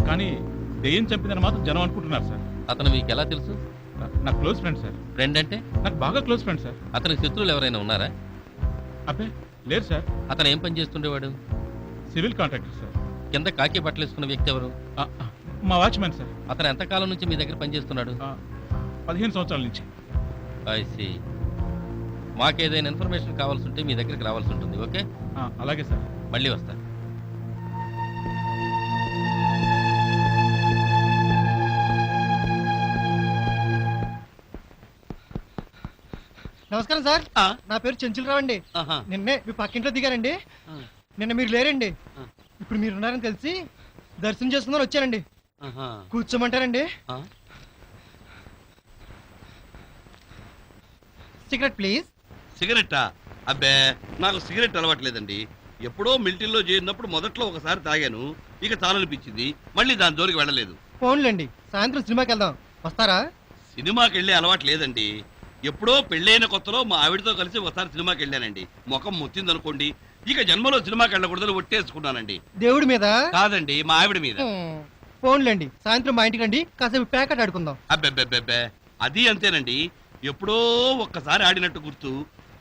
Speaker 8: కానీ దెయ్యం చంపిందని మాత్రం జనం అనుకుంటున్నారు సార్.
Speaker 2: అతను మీకు ఎలా తెలుసు?
Speaker 8: నా క్లోజ్ ఫ్రెండ్ సార్.
Speaker 2: ఫ్రెండ్ అంటే?
Speaker 8: నాకు బాగా క్లోజ్ ఫ్రెండ్ సార్.
Speaker 2: అతనికి శత్రువులు ఎవరైనా ఉన్నారా?
Speaker 8: అబ్బే లేదు సార్.
Speaker 2: అతను ఏం పని చేస్తుండేవాడు?
Speaker 8: Civil contractor sir.
Speaker 2: కింద కాకి బట్టలు వేసుకున్న వ్యక్తి ఎవరు?
Speaker 8: మా వాచ్మెన్ సార్.
Speaker 2: అతను ఎంతకాలం నుంచి మీ దగ్గర పనిచేస్తున్నాడు?
Speaker 8: 15 సంవత్సరాల నుంచి.
Speaker 2: ఐసి. మాకేదైనా ఇన్ఫర్మేషన్ కావాల్సి ఉంటే మీ దగ్గరికి రావాల్సి ఉంటుంది. ఓకే?
Speaker 8: అలాగే సార్.
Speaker 2: మళ్ళీ వస్తా.
Speaker 9: నమస్కారం సార్. నా పేరు చెంచులరావు అండి. నిన్నే మీ పక్కింట్లో దిగారండి. నిన్న మీరు లేరండి. ఇప్పుడు మీరు ఉన్నారని తెలిసి దర్శనం చేసుకుందని వచ్చానండి. కూర్చోమంటారండి? Cigarette please.
Speaker 3: సిగరెట్టా? అబ్బే, నాకు సిగరెట్ అలవాట్లేదండి. ఎప్పుడో మిలిటరీలో చేరినప్పుడు మొదట్లో ఒకసారి తాగాను, ఇక చాలనిపించింది. మళ్ళీ దాని జోలికి వెళ్ళలేదు.
Speaker 9: ఫోన్లేండి, సాయంత్రం సినిమాకి వెళ్దాం, వస్తారా?
Speaker 3: సినిమాకి వెళ్ళే అలవాటు లేదండి. ఎప్పుడో పెళ్ళైన కొత్తలో మా ఆవిడతో కలిసి ఒకసారి సినిమాకి వెళ్ళానండి. ముఖం ముత్తిందనుకోండి, ఇక జన్మలో సినిమాకి వెళ్ళకూడదని ఒట్టేసుకున్నానండి.
Speaker 9: దేవుడి మీద
Speaker 3: కాదండి, మా ఆవిడ మీద.
Speaker 9: ఫోన్లేండి, సాయంత్రం మా ఇంటికి రండి, కాసేపు ప్యాకెట్ ఆడుకుందాం.
Speaker 3: అబ్బెబ్బెబ్బెబ్బే, అది అంతేనండి. ఎప్పుడో ఒక్కసారి ఆడినట్టు గుర్తు,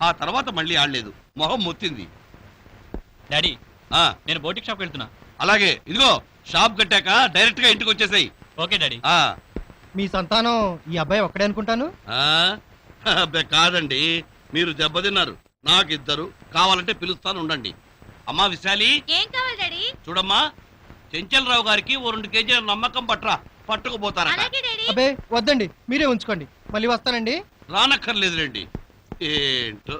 Speaker 3: ఆ తర్వాత మళ్ళీ ఆడలేదు. మొహం మొత్తింది.
Speaker 2: డాడీ, నేను బోటిక్ షాప్ వెళ్తున్నా.
Speaker 3: అలాగే, ఇదిగో షాప్ కట్టాక డైరెక్ట్ గా ఇంటికి వచ్చేసాయి.
Speaker 2: Okay daddy.
Speaker 9: మీ సంతానం ఈ అబ్బాయి ఒక్కడే అనుకుంటాను.
Speaker 3: అబ్బే కాదండి, మీరు దెబ్బతిన్నారు. నాకిద్దరు, కావాలంటే పిలుస్తాను, ఉండండి. అమ్మా విశాలి,
Speaker 5: ఏం కావాలి డాడీ?
Speaker 3: చూడమ్మా, చెంచలరావు గారికి ఓ 2 కేజీల నమ్మకం పట్టుకుపోతారా?
Speaker 5: అలాగే డాడీ.
Speaker 9: అబ్బే వద్దండి, మీరే ఉంచుకోండి, మళ్ళీ వస్తానండి.
Speaker 3: రానక్కర్లేదులేండి. ఏంటో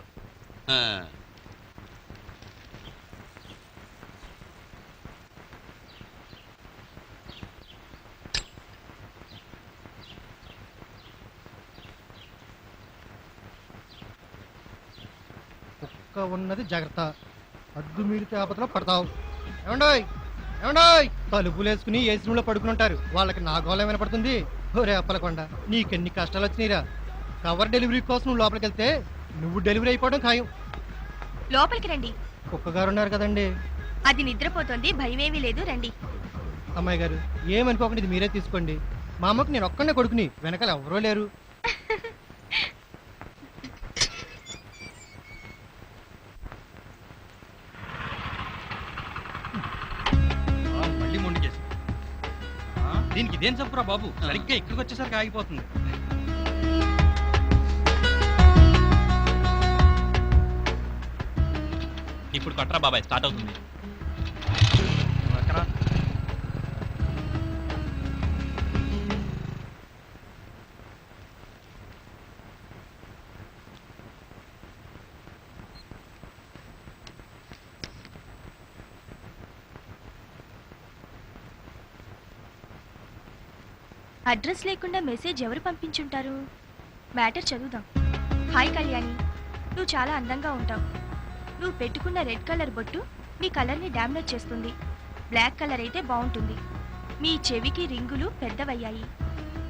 Speaker 9: ఉన్నది జాగ్రత్త, అడ్డు మీరితే ఆపదలో పడతావు. ఏమండోయ్ ఏమండోయ్, తలుపులు వేసుకుని ఏసీ రూమ్లో పడుకుని ఉంటారు, వాళ్ళకి నా గోళ ఏమైనా పడుతుంది? ఒరే అప్పలకొండ, నీకెన్ని కష్టాలు వచ్చినాయిరా. కవర్ డెలివరీ కోసం నువ్వు లోపలికి వెళ్తే నువ్వు డెలివరీ అయిపోవడం ఖాయం.
Speaker 5: లోపలికి రండి.
Speaker 9: కుక్కగారు ఉన్నారు కదండి.
Speaker 5: అది నిద్రపోతుంది, భయమేమీ లేదు, రండి.
Speaker 9: అమ్మాయి గారు ఏమనుకోకుండా ఇది మీరే తీసుకోండి. మా అమ్మకు నేను ఒక్కనే కొడుకుని, వెనకాల ఎవరూ లేరు.
Speaker 1: మళ్ళీ మొండి చేసి దీనికి ఇదేం చంపురా బాబు, సరిగ్గా ఇక్కడికి వచ్చేసరికి ఆగిపోతుంది.
Speaker 2: ఇప్పుడు కొట్రా బాబాయ్, స్టార్ట్ అవుతుంది.
Speaker 5: అడ్రస్ లేకుండా మెసేజ్ ఎవరు పంపించుంటారు? మ్యాటర్ చదువుదాం. హాయ్ కళ్యాణి, నువ్వు చాలా అందంగా ఉంటావు. నువ్వు పెట్టుకున్న రెడ్ కలర్ బొట్టు నీ కలర్ని డామినేట్ చేస్తుంది. బ్లాక్ కలర్ అయితే బాగుంటుంది. మీ చెవికి రింగులు పెద్దవయ్యాయి,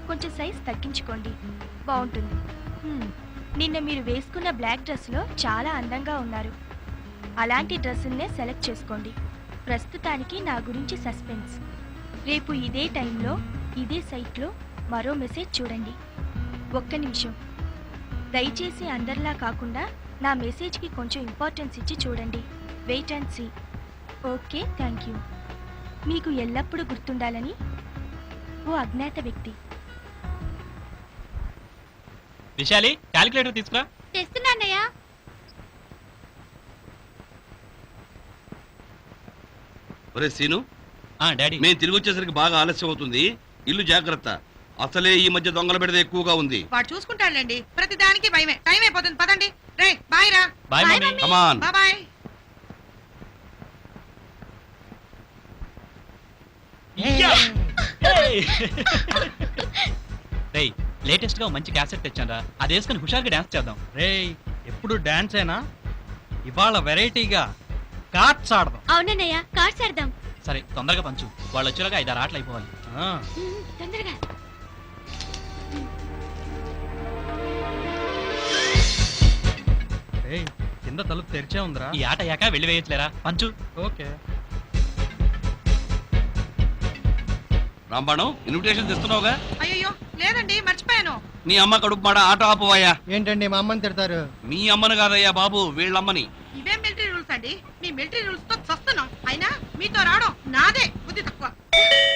Speaker 5: కొంచెం సైజ్ తగ్గించుకోండి, బాగుంటుంది. నిన్న మీరు వేసుకున్న బ్లాక్ డ్రెస్లో చాలా అందంగా ఉన్నారు. అలాంటి డ్రెస్సుల్నే సెలెక్ట్ చేసుకోండి. ప్రస్తుతానికి నా గురించి సస్పెన్స్. రేపు ఇదే టైంలో ఇదే సైట్లో మరో మెసేజ్ చూడండి. ఒక్క నిమిషం, దయచేసి అందరిలా కాకుండా నా మెసేజ్కి కొంచెం ఇంపార్టెన్స్ ఇచ్చి చూడండి. Wait and see. Okay, thank you. మీకు ఎల్లప్పుడూ గుర్తుండాలని, ఓ అజ్ఞాత వ్యక్తి.
Speaker 2: విశాలి, క్యాలిక్యులేటర్ తీసుకురా.
Speaker 5: తెస్తున్నానయ్యా.
Speaker 3: ఒరే సీను,
Speaker 2: డాడీ,
Speaker 3: మేము తిరిగి వచ్చేసరికి బాగా ఆలస్యం అవుతుంది. ఇల్లు జాగ్రత్త. అసలే ఈ మధ్య దొంగల బెడద ఎక్కువగా ఉంది.
Speaker 4: వాడు చూసుకుంటాడులేండి. ప్రతి దానికి భయమే. టైం అయిపోతుంది, పదండి. రే బాయ్ రా.
Speaker 2: Bye mummy.
Speaker 3: కమాన్.
Speaker 4: బాయ్.
Speaker 2: రేయ్, లేటెస్ట్ గా మంచి క్యాసెట్ తెచ్చానరా, అది వేసుకుని హుషారుగా డాన్స్ చేద్దాం.
Speaker 1: రేయ్, ఎప్పుడు డాన్స్ అయినా ఇవాళ వెరైటీగా కార్డ్స్ ఆడదాం.
Speaker 5: అవునన్నయ్య, కార్డ్స్ ఆడదాం.
Speaker 2: సరే, తొందరగా పంచు, వాళ్ళు వచ్చేలాగా 5-6 ఆటలు అయిపోవాలి.
Speaker 1: ఆ,
Speaker 5: తొందరగా.
Speaker 1: రేయ్, కింద తలుపు తెరిచే ఉందిరా.
Speaker 2: ఈ ఆట అయ్యాక వెళ్ళి వేయట్లేరా, పంచు.
Speaker 1: ఓకే.
Speaker 3: రాంబాణం, ఇన్విటేషన్ తెస్తున్నావుగా?
Speaker 4: అయ్యో లేదండి, మర్చిపోయాను.
Speaker 3: నీ అమ్మ కడుపు మాట ఆట ఆపువాయా.
Speaker 9: ఏంటండి మా అమ్మని తిడతారు?
Speaker 3: మీ అమ్మను కాదయ్యా బాబు, వీళ్ళమ్మని.
Speaker 4: ఇవేం మిలిటరీ రూల్స్ అండి? మీ మిలిటరీ రూల్స్ తో చస్తున్నాం. అయినా మీతో రావడం నాదే బుద్ధి తక్కువ.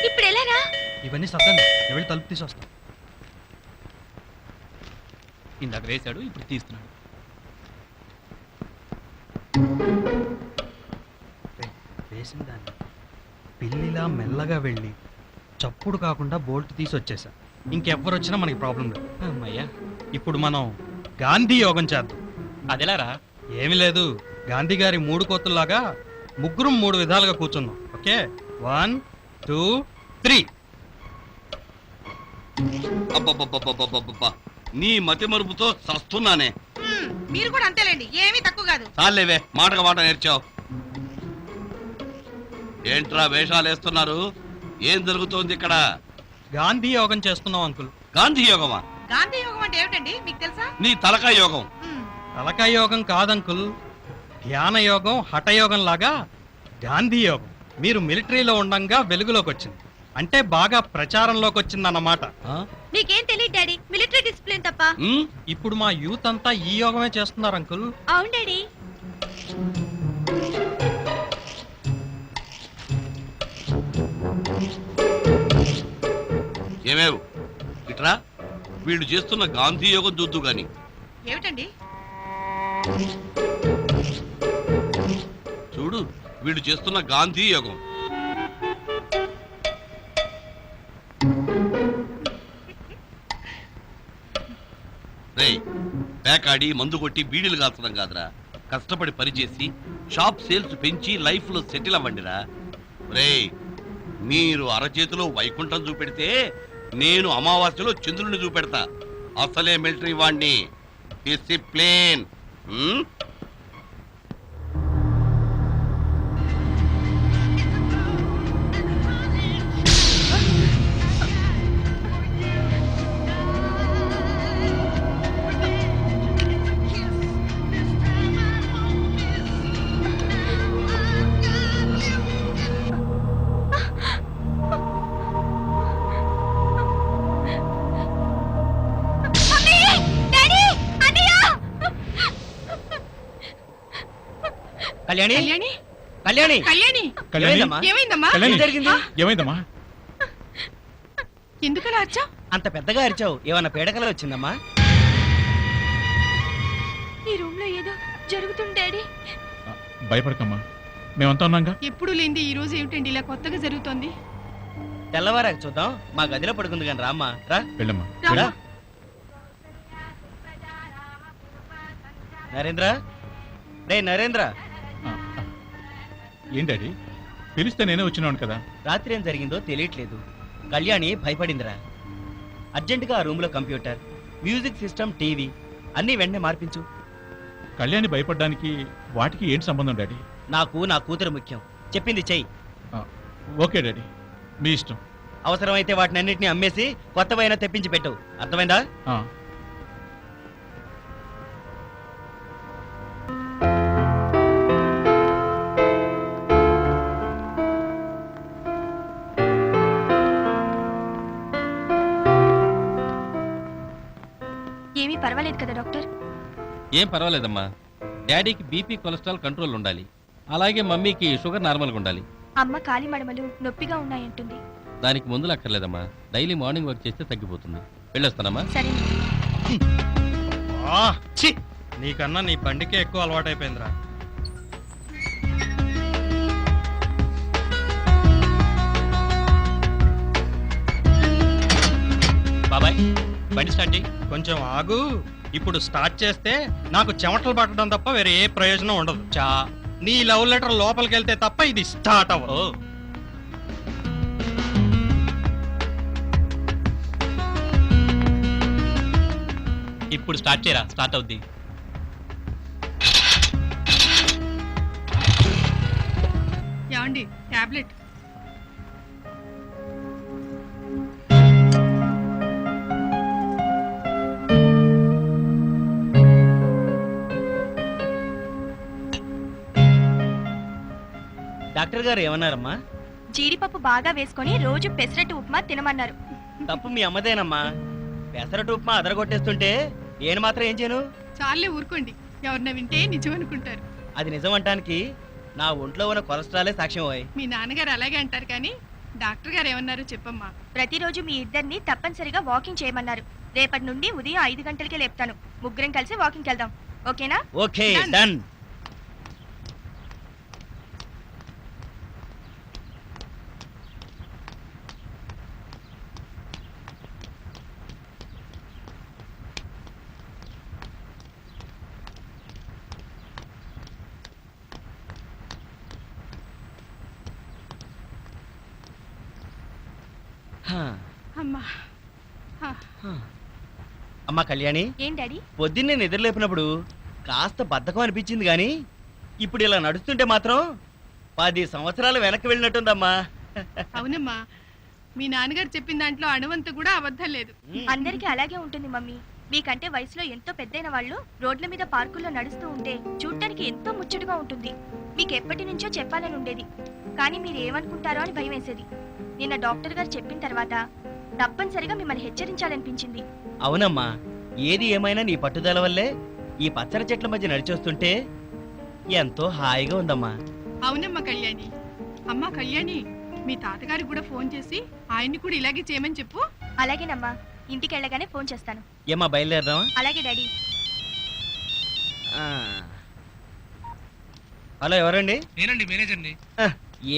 Speaker 5: ఇప్పుడు ఎలారా?
Speaker 1: ఇవన్నీ సర్దండి, నేను వెళ్ళి తలుపు తీసి వస్తాను.
Speaker 2: ఇందాక వేశాడు, ఇప్పుడు తీస్తున్నాడు.
Speaker 1: వేసిన దాన్ని పిల్లిలా మెల్లగా వెళ్ళి చప్పుడు కాకుండా బోల్ట్ తీసి వచ్చేసా. ఇంకెవ్వరు వచ్చినా మనకి ప్రాబ్లం లేదు.
Speaker 2: అమ్మయ్యా,
Speaker 1: ఇప్పుడు మనం గాంధీ యోగం చేద్దాం.
Speaker 2: అదెలారా?
Speaker 1: ఏమి లేదు, గాంధీ గారి 3 కోతుల్లాగా ముగ్గురం 3 విధాలుగా కూర్చున్నాం. ఓకే, 1 2 3.
Speaker 3: అబ్బబ్బబ్బబ్బబ్బబ్బబ్బా, నీ మతి మరుపుతో సస్తున్నానే.
Speaker 4: మీరు కూడా అంతేలేండి, ఏమీ తక్కువ కాదు.
Speaker 3: చాలేవే, మాటగా మాట నేర్చావు. ఏంట్రా వేషాలు వేస్తున్నారు? ఏం జరుగుతోంది ఇక్కడ?
Speaker 1: గాంధీ యోగం చేస్తున్నాం అంకుల్.
Speaker 3: గాంధీ యోగమా?
Speaker 4: గాంధీ యోగం అంటే ఏమిటండి, మీకు తెలుసా?
Speaker 3: నీ తలకాయ యోగం.
Speaker 1: తలకాయ యోగం కాదంకుల్, ధ్యాన యోగం, హఠయోగం లాగా గాంధీ యోగం. మీరు మిలిటరీలో ఉండంగా వెలుగులోకి వచ్చింది, అంటే బాగా ప్రచారంలోకి వచ్చిందన్నమాట.
Speaker 5: నీకేం తెలియదు డాడీ, మిలిటరీ డిసిప్లిన్ తప్ప.
Speaker 1: ఇప్పుడు మా యూత్ అంతా ఈ యోగమే చేస్తున్నారు అంకుల్.
Speaker 5: అవును డాడీ.
Speaker 3: ఏమేవ్ ఇట్రా, వీళ్ళు చేస్తున్న గాంధీ యోగం చూద్దు గాని.
Speaker 4: ఏమిటండి?
Speaker 3: చూడు, వీళ్ళు చేస్తున్న గాంధీ యోగం. రేయ్, పేకాడి మందు కొట్టి బీడీలు కాల్చడం కాదురా, కష్టపడి పనిచేసి షాప్ సేల్స్ పెంచి లైఫ్ లో సెటిల్ అవ్వండిరా. రేయ్, మీరు అరచేతిలో వైకుంఠం చూపెడితే నేను అమావాస్యలో చంద్రుని చూపెడతా. అసలే మిలిటరీ వాణ్ణి. డిసిప్లిన్.
Speaker 7: కళ్యాణి,
Speaker 6: కళ్యాణి,
Speaker 7: కళ్యాణి,
Speaker 6: కళ్యాణి,
Speaker 8: కళ్యాణి,
Speaker 7: ఏమైందమ్మా?
Speaker 6: ఏమైందమ్మా?
Speaker 8: కళ్యాణి.
Speaker 7: ఏం జరిగింది?
Speaker 8: ఏమైందమ్మా?
Speaker 6: ఎందుకలా వచ్చావు?
Speaker 7: అంత పెద్దగా అరిచావు, ఏమన్నా పీడకల వచ్చిందమ్మా?
Speaker 5: ఈ రూమ్ లో ఏదో జరుగుతుంది డాడీ.
Speaker 8: భయపడకమ్మా, మేమంతా ఉన్నాగా.
Speaker 6: ఎప్పుడు లేనిది ఈ రోజు ఏమిటండి ఇలా కొత్తగా జరుగుతోంది?
Speaker 7: తెల్లవారాక చూద్దాం, మా గదిలో పడుకుంది కానీ రామ్మా, రా.
Speaker 8: వెళ్ళమ్మా.
Speaker 7: రా. నరేంద్ర, రే నరేంద్ర,
Speaker 8: ఆ, ఆ. ఏంటది? పిలిస్తే నేనే వచ్చినాను కదా.
Speaker 7: రాత్రి ఏం జరిగిందో తెలియట్లేదు. కళ్యాణి భయపడిందిరా. అర్జెంటుగా ఆ రూమ్లో కంప్యూటర్, మ్యూజిక్ సిస్టమ్, టీవీ అన్నీ వెంటనే మార్పించు.
Speaker 8: కళ్యాణి భయపడ్డానికి వాటికి ఏంటి సంబంధం డాడీ?
Speaker 7: నాకు నా కూతురు ముఖ్యం, చెప్పింది చెయ్యి.
Speaker 8: ఓకే డాడీ, మీ ఇష్టం.
Speaker 7: అవసరమైతే వాటిని అన్నింటినీ అమ్మేసి కొత్తవైనా తెప్పించి పెట్టు, అర్థమైందా?
Speaker 8: ఆ.
Speaker 5: ఏమీ పర్వాలేదు కదా డాక్టర్?
Speaker 11: ఏం పర్వాలేదమ్మా. డాడీకి బీపీ కొలెస్ట్రాల్ కంట్రోల్ ఉండాలి, అలాగే మమ్మీకి షుగర్ నార్మల్గా ఉండాలి.
Speaker 5: అమ్మ కాలి మడమలు నొప్పిగా ఉన్నాయంటుంది.
Speaker 11: దానికి మందులు అక్కర్లేదమ్మా, డైలీ మార్నింగ్ వర్క్ చేస్తే తగ్గిపోతుంది. వెళ్ళొస్తానమ్మా.
Speaker 5: సరే.
Speaker 1: ఛీ! నీకన్నా నీ బండికే ఎక్కువ అలవాటైపోయిందిరా.
Speaker 2: బాబాయ్ బండి స్టార్ట్ చేయి.
Speaker 1: కొంచెం ఆగు. ఇప్పుడు స్టార్ట్ చేస్తే నాకు చెమటలు పట్టడం తప్ప వేరే ఏ ప్రయోజనం ఉండదు.
Speaker 2: చా
Speaker 1: నీ లవ్ లెటర్ లోపలికి వెళ్తే తప్ప ఇది స్టార్ట్ అవ్వదు.
Speaker 2: ఓ ఇప్పుడు స్టార్ట్ చేయరా, స్టార్ట్ అవుద్ది.
Speaker 6: ఏమండి టాబ్లెట్?
Speaker 7: డాక్టర్ గారు ఏమన్నారమ్మా?
Speaker 5: జీడిపప్పు బాగా వేసుకొని రోజు పెసరట్టు ఉప్మా తినమన్నారు.
Speaker 7: తప్పు మీ అమ్మదేనమ్మా. పెసరట్టు ఉప్మా అదరగొట్టేస్తుంటే నేను మాత్రం ఏం చేయను?
Speaker 6: చాలే ఊరుకోండి, ఎవరిన వింటే నిజం అనుకుంటారు.
Speaker 7: అది నిజం అంటానికి నా ఒంట్లో ఉన్న కొలెస్ట్రాలే సాక్ష్యం అయ్యి.
Speaker 6: మీ నాన్నగారు అలాగే అంటారు, కానీ డాక్టర్ గారు ఏమన్నారు చెప్పమ్మా?
Speaker 5: ప్రతిరోజు మీ ఇద్దరిని తప్పనిసరిగా వాకింగ్ చేయమన్నారు. రేపటి నుండి ఉదయం 5 గంటలకే లేపుతాను. ముగ్గురం కలిసి వాకింగ్ వెళ్దాం, ఓకేనా?
Speaker 7: Okay, done.
Speaker 6: అమ్మా
Speaker 7: అమ్మా కళ్యాణి,
Speaker 5: ఏం డాడీ?
Speaker 7: పొద్దున్నే నిద్రలేపినప్పుడు కాస్త బద్ధకం అనిపించింది, కానీ ఇప్పుడు ఇలా నడుస్తుంటే మాత్రం 10 సంవత్సరాలు వెనక్కి వెళ్ళినట్టుందమ్మా.
Speaker 6: అవునమ్మా, మీ నాన్నగారు చెప్పిన దాంట్లో అణువంత కూడా అబద్ధం లేదు.
Speaker 5: అందరికీ అలాగే ఉంటుంది మమ్మీ. మీకంటే వయసులో ఎంతో పెద్దయిన వాళ్ళు రోడ్ల మీద పార్కుల్లో నడుస్తూ ఉంటే చూడటానికి ఎంతో ముచ్చటగా ఉంటుంది. మీకు ఎప్పటి నుంచో చెప్పాలని ఉండేది, కానీ మీరు ఏమనుకుంటారో అని భయం వేసేది. నిన్న డాక్టర్ గారు చెప్పిన తర్వాత తప్పనిసరిగా మిమ్మల్ని హెచ్చరించాలనిపించింది.
Speaker 7: అవునమ్మా, ఏది ఏమైనా నీ పట్టుదల వల్లే ఈ పచ్చని చెట్ల మధ్య నడిచొస్తుంటే ఎంతో హాయిగా ఉందమ్మా.
Speaker 6: అవునమ్మా కళ్యాణి. అమ్మా కళ్యాణి, మీ తాతగారికి కూడా ఫోన్ చేసి ఆయన్ని కూడా ఇలాగే చేయమని చెప్పు.
Speaker 5: అలాగేనమ్మా, ఇంటికి వెళ్ళగానే ఫోన్ చేస్తాను.
Speaker 7: ఏమ్మా, బయలుదేరదామా?
Speaker 5: అలాగే డాడీ.
Speaker 7: హలో, ఎవరండి?
Speaker 1: నేనండి, మేనేజర్ని.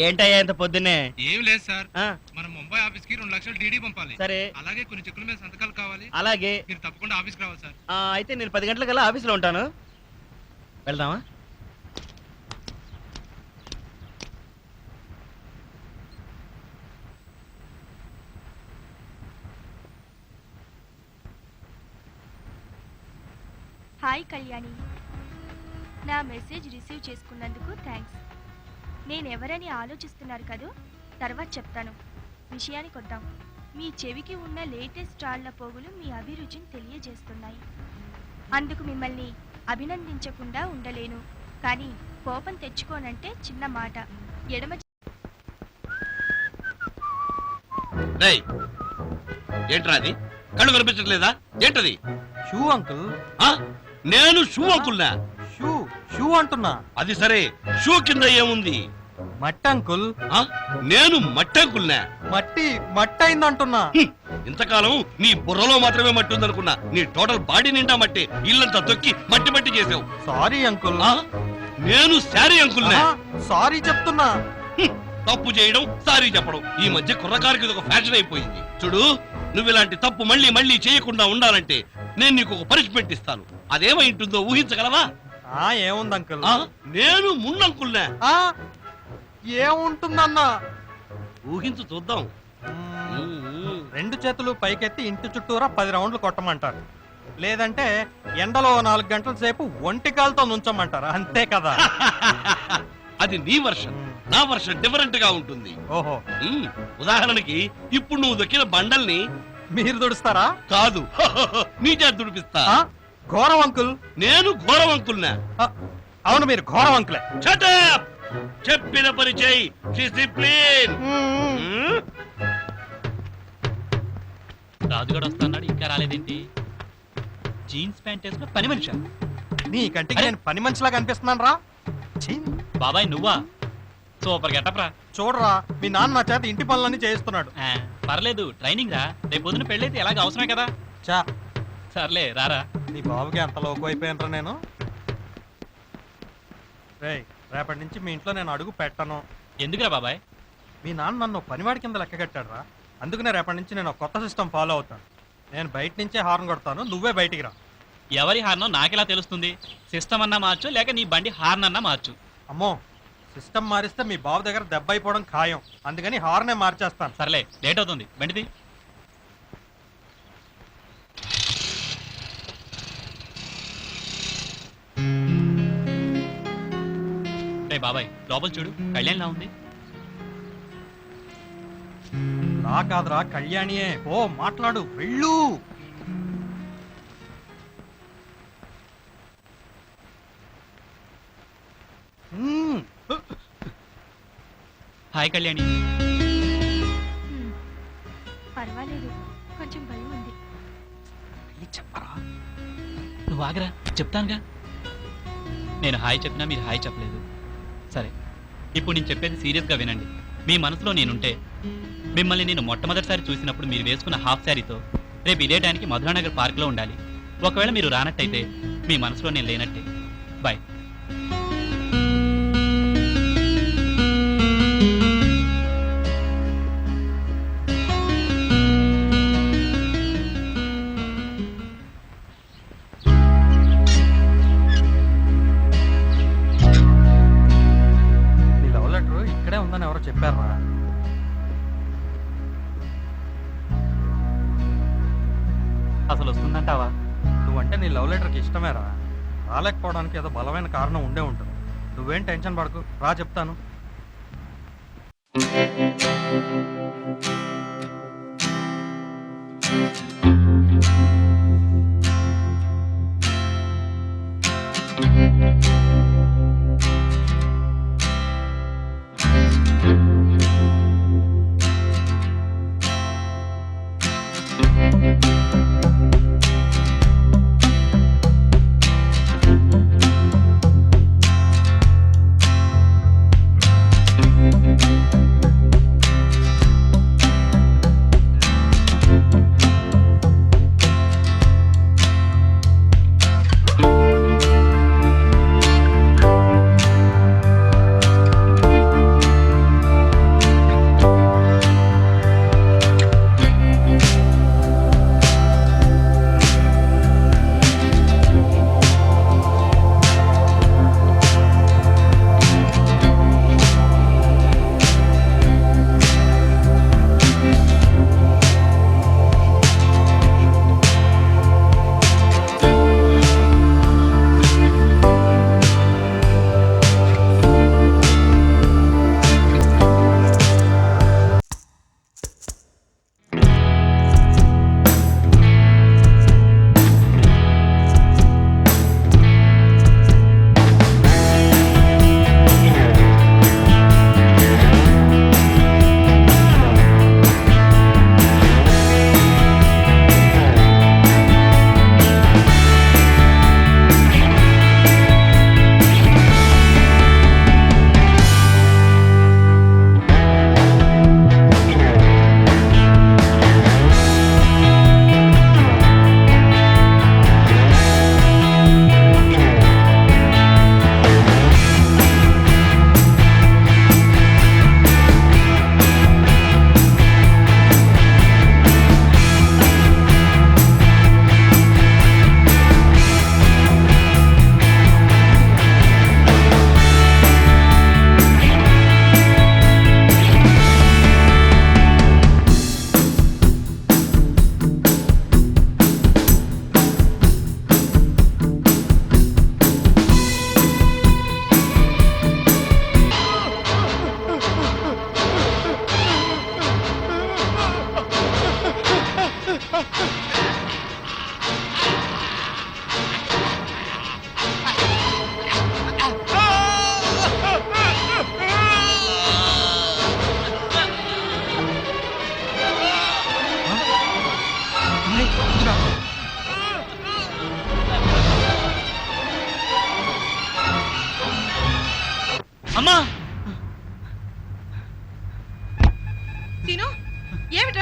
Speaker 7: ఏంటయ్యా ఇంత పొద్దున్నే?
Speaker 1: ఏం లేదు సార్,
Speaker 7: ఆ,
Speaker 1: మనం ముంబై ఆఫీస్ కి 2 లక్షలు డీడీ పంపాలి.
Speaker 7: సరే,
Speaker 1: అలాగే కొన్ని చెక్కుల మీద సంతకాలు కావాలి.
Speaker 7: అలాగే.
Speaker 1: మీరు తప్పకుండా ఆఫీస్కి రావాలి సార్.
Speaker 7: అయితే నేను 10 గంటలకల్లా ఆఫీస్లో ఉంటాను. వెళ్దామా?
Speaker 5: హాయ్ కళ్యాణి, నా మెసేజ్ రిసీవ్ చేసుకున్నందుకు థ్యాంక్స్. నేనెవరని ఆలోచిస్తున్నారు కదూ, తర్వాత చెప్తాను. విషయానికి వద్దాం. మీ చెవికి ఉన్న లేటెస్ట్ రాళ్ల పోగులు మీ అభిరుచిని తెలియజేస్తున్నాయి. అందుకు మిమ్మల్ని అభినందించకుండా ఉండలేను, కానీ కోపం తెచ్చుకోనంటే చిన్న మాట. ఎడమ
Speaker 3: ఏంట్రా అది? కళ్ళు కనిపించట్లేదా? ఏంటది?
Speaker 1: Shoe uncle.
Speaker 3: నేను షూ అంకుల్నా?
Speaker 1: షూ షూ అంటున్నా.
Speaker 3: అది సరే, షూ కింద ఏముంది?
Speaker 1: మట్టి అంకుల్.
Speaker 3: నేను మట్టి అంకుల్నా?
Speaker 1: మట్టి మట్టి అయిందంటున్నా.
Speaker 3: ఇంతకాలం నీ బుర్రలో మాత్రమే మట్టి ఉందనుకున్నా. నీ టోటల్ బాడీ నిండా మట్టి. ఇల్లంతా తొక్కి మట్టి మట్టి చేసావు.
Speaker 1: Sorry uncle.
Speaker 3: నేను సారీ అంకుల్నా?
Speaker 1: సారీ చెప్తున్నా.
Speaker 3: తప్పు చేయడం, సారీ చెప్పడం ఈ మధ్య కుర్రకారికి ఇది ఒక ఫ్యాషన్ అయిపోయింది. చూడు, నువ్వు ఇలాంటి తప్పు మళ్ళీ మళ్ళీ చేయకుండా ఉండాలంటే నేను నీకు ఒక పనిష్మెంట్ ఇస్తాను. అదేమై ఉంటుందో ఊహించగలవా?
Speaker 1: ఏముంది అంకుల్?
Speaker 3: నేను మున్నంకుల్నా?
Speaker 1: ఏముంటుందన్నా?
Speaker 3: ఊహించు చూద్దాం.
Speaker 1: 2 చేతులు పైకెత్తి ఇంటి చుట్టూరా 10 రౌండ్లు కొట్టమంటారు, లేదంటే ఎండలో 4 గంటల సేపు ఒంటికాలతో నుంచమంటారు, అంతే కదా?
Speaker 3: అది నీ వర్షన్. నా వర్షన్ డిఫరెంట్ గా ఉంటుంది.
Speaker 1: ఓహో,
Speaker 3: ఉదాహరణకి ఇప్పుడు నువ్వు దొక్కిన బండల్ని
Speaker 1: మీరు దుడుస్తారా?
Speaker 3: కాదు నీ చేత దుడిపిస్తా.
Speaker 1: ఘోరం అంకుల్.
Speaker 3: నేను ఘోరం అంకుల్నా?
Speaker 1: అవును, మీరు ఘోరం అంకులే.
Speaker 3: Shut up! చెప్పిన పని చేయి. డిసిప్లిన్.
Speaker 2: రాజుగాడు వస్తున్నాడు, ఇంకా రాలేదేంటి? జీన్స్ ప్యాంట్ వేసుకున్న పని మనిషి.
Speaker 1: నీ కంటికి నేను పని మనిషిలా కనిపిస్తున్నాను రా.
Speaker 2: బాబాయ్ నువ్వా? సూపర్ గెటప్ రా.
Speaker 1: చూడరా, మీ నాన్న నా చేత ఇంటి పనులన్నీ చేయిస్తున్నాడు.
Speaker 2: పర్లేదు, ట్రైనింగ్ రా. రేపు పొద్దున పెళ్ళైతే ఎలాగ అవసరమే కదా.
Speaker 1: చా,
Speaker 2: సర్లే రారా.
Speaker 1: నీ బాబుకి ఎంత లోకు అయిపోయినరా నేను. రేయ్, రేపటి నుంచి మీ ఇంట్లో నేను అడుగు పెట్టను.
Speaker 2: ఎందుకురా బాబాయ్?
Speaker 1: మీ నాన్న నన్ను పనివాడి కింద లెక్క కట్టాడు రా. అందుకనే రేపటి నుంచి నేను ఒక కొత్త సిస్టమ్ ఫాలో అవుతాను. నేను బయట నుంచే హార్న్ కొడతాను, నువ్వే బయటికి రా.
Speaker 2: ఎవరి హార్నో నాకెలా తెలుస్తుంది? సిస్టమ్ అన్నా మార్చు, లేక నీ బండి హార్న్ అన్నా మార్చు.
Speaker 1: అమ్మో, సిస్టమ్ మారిస్తే మీ బాబు దగ్గర దెబ్బ అయిపోవడం ఖాయం. అందుకని హార్నే మార్చేస్తాను.
Speaker 2: సర్లే, లేట్ అవుతుంది, బండిది. రే బాబాయ్, లోపల చూడు, కళ్యాణ్లా ఉంది.
Speaker 1: నా కాదురా, కళ్యాణియే. ఓ మాట్లాడు, వెళ్ళు.
Speaker 2: హాయ్ కళ్యాణి.
Speaker 5: పర్వాలేదు, కొంచెం భయం ఉంది.
Speaker 1: చెప్పరా?
Speaker 2: నువ్వు ఆగరా, చెప్తానుగా. నేను హాయ్ చెప్పినా మీరు హాయ్ చెప్పలేదు. సరే, ఇప్పుడు నేను చెప్పేది సీరియస్గా వినండి. మీ మనసులో నేనుంటే, మిమ్మల్ని నేను మొట్టమొదటిసారి చూసినప్పుడు మీరు వేసుకున్న హాఫ్ శారీతో రేపు ఇదే టైంకి మధురానగర్ పార్క్లో ఉండాలి. ఒకవేళ మీరు రానట్టయితే మీ మనసులో నేను లేనట్టే. బాయ్.
Speaker 1: నీ లవ్ లెటర్ ఇక్కడే ఉందని ఎవరో చెప్పారా?
Speaker 2: అసలు వస్తుందంటావా?
Speaker 1: నువ్వంటే నీ లవ్ లెటర్కి ఇష్టమేరా. రాలేకపోవడానికి ఏదో బలమైన కారణం ఉండే ఉంటుంది. నువ్వేం టెన్షన్ పడకు, రా చెప్తాను.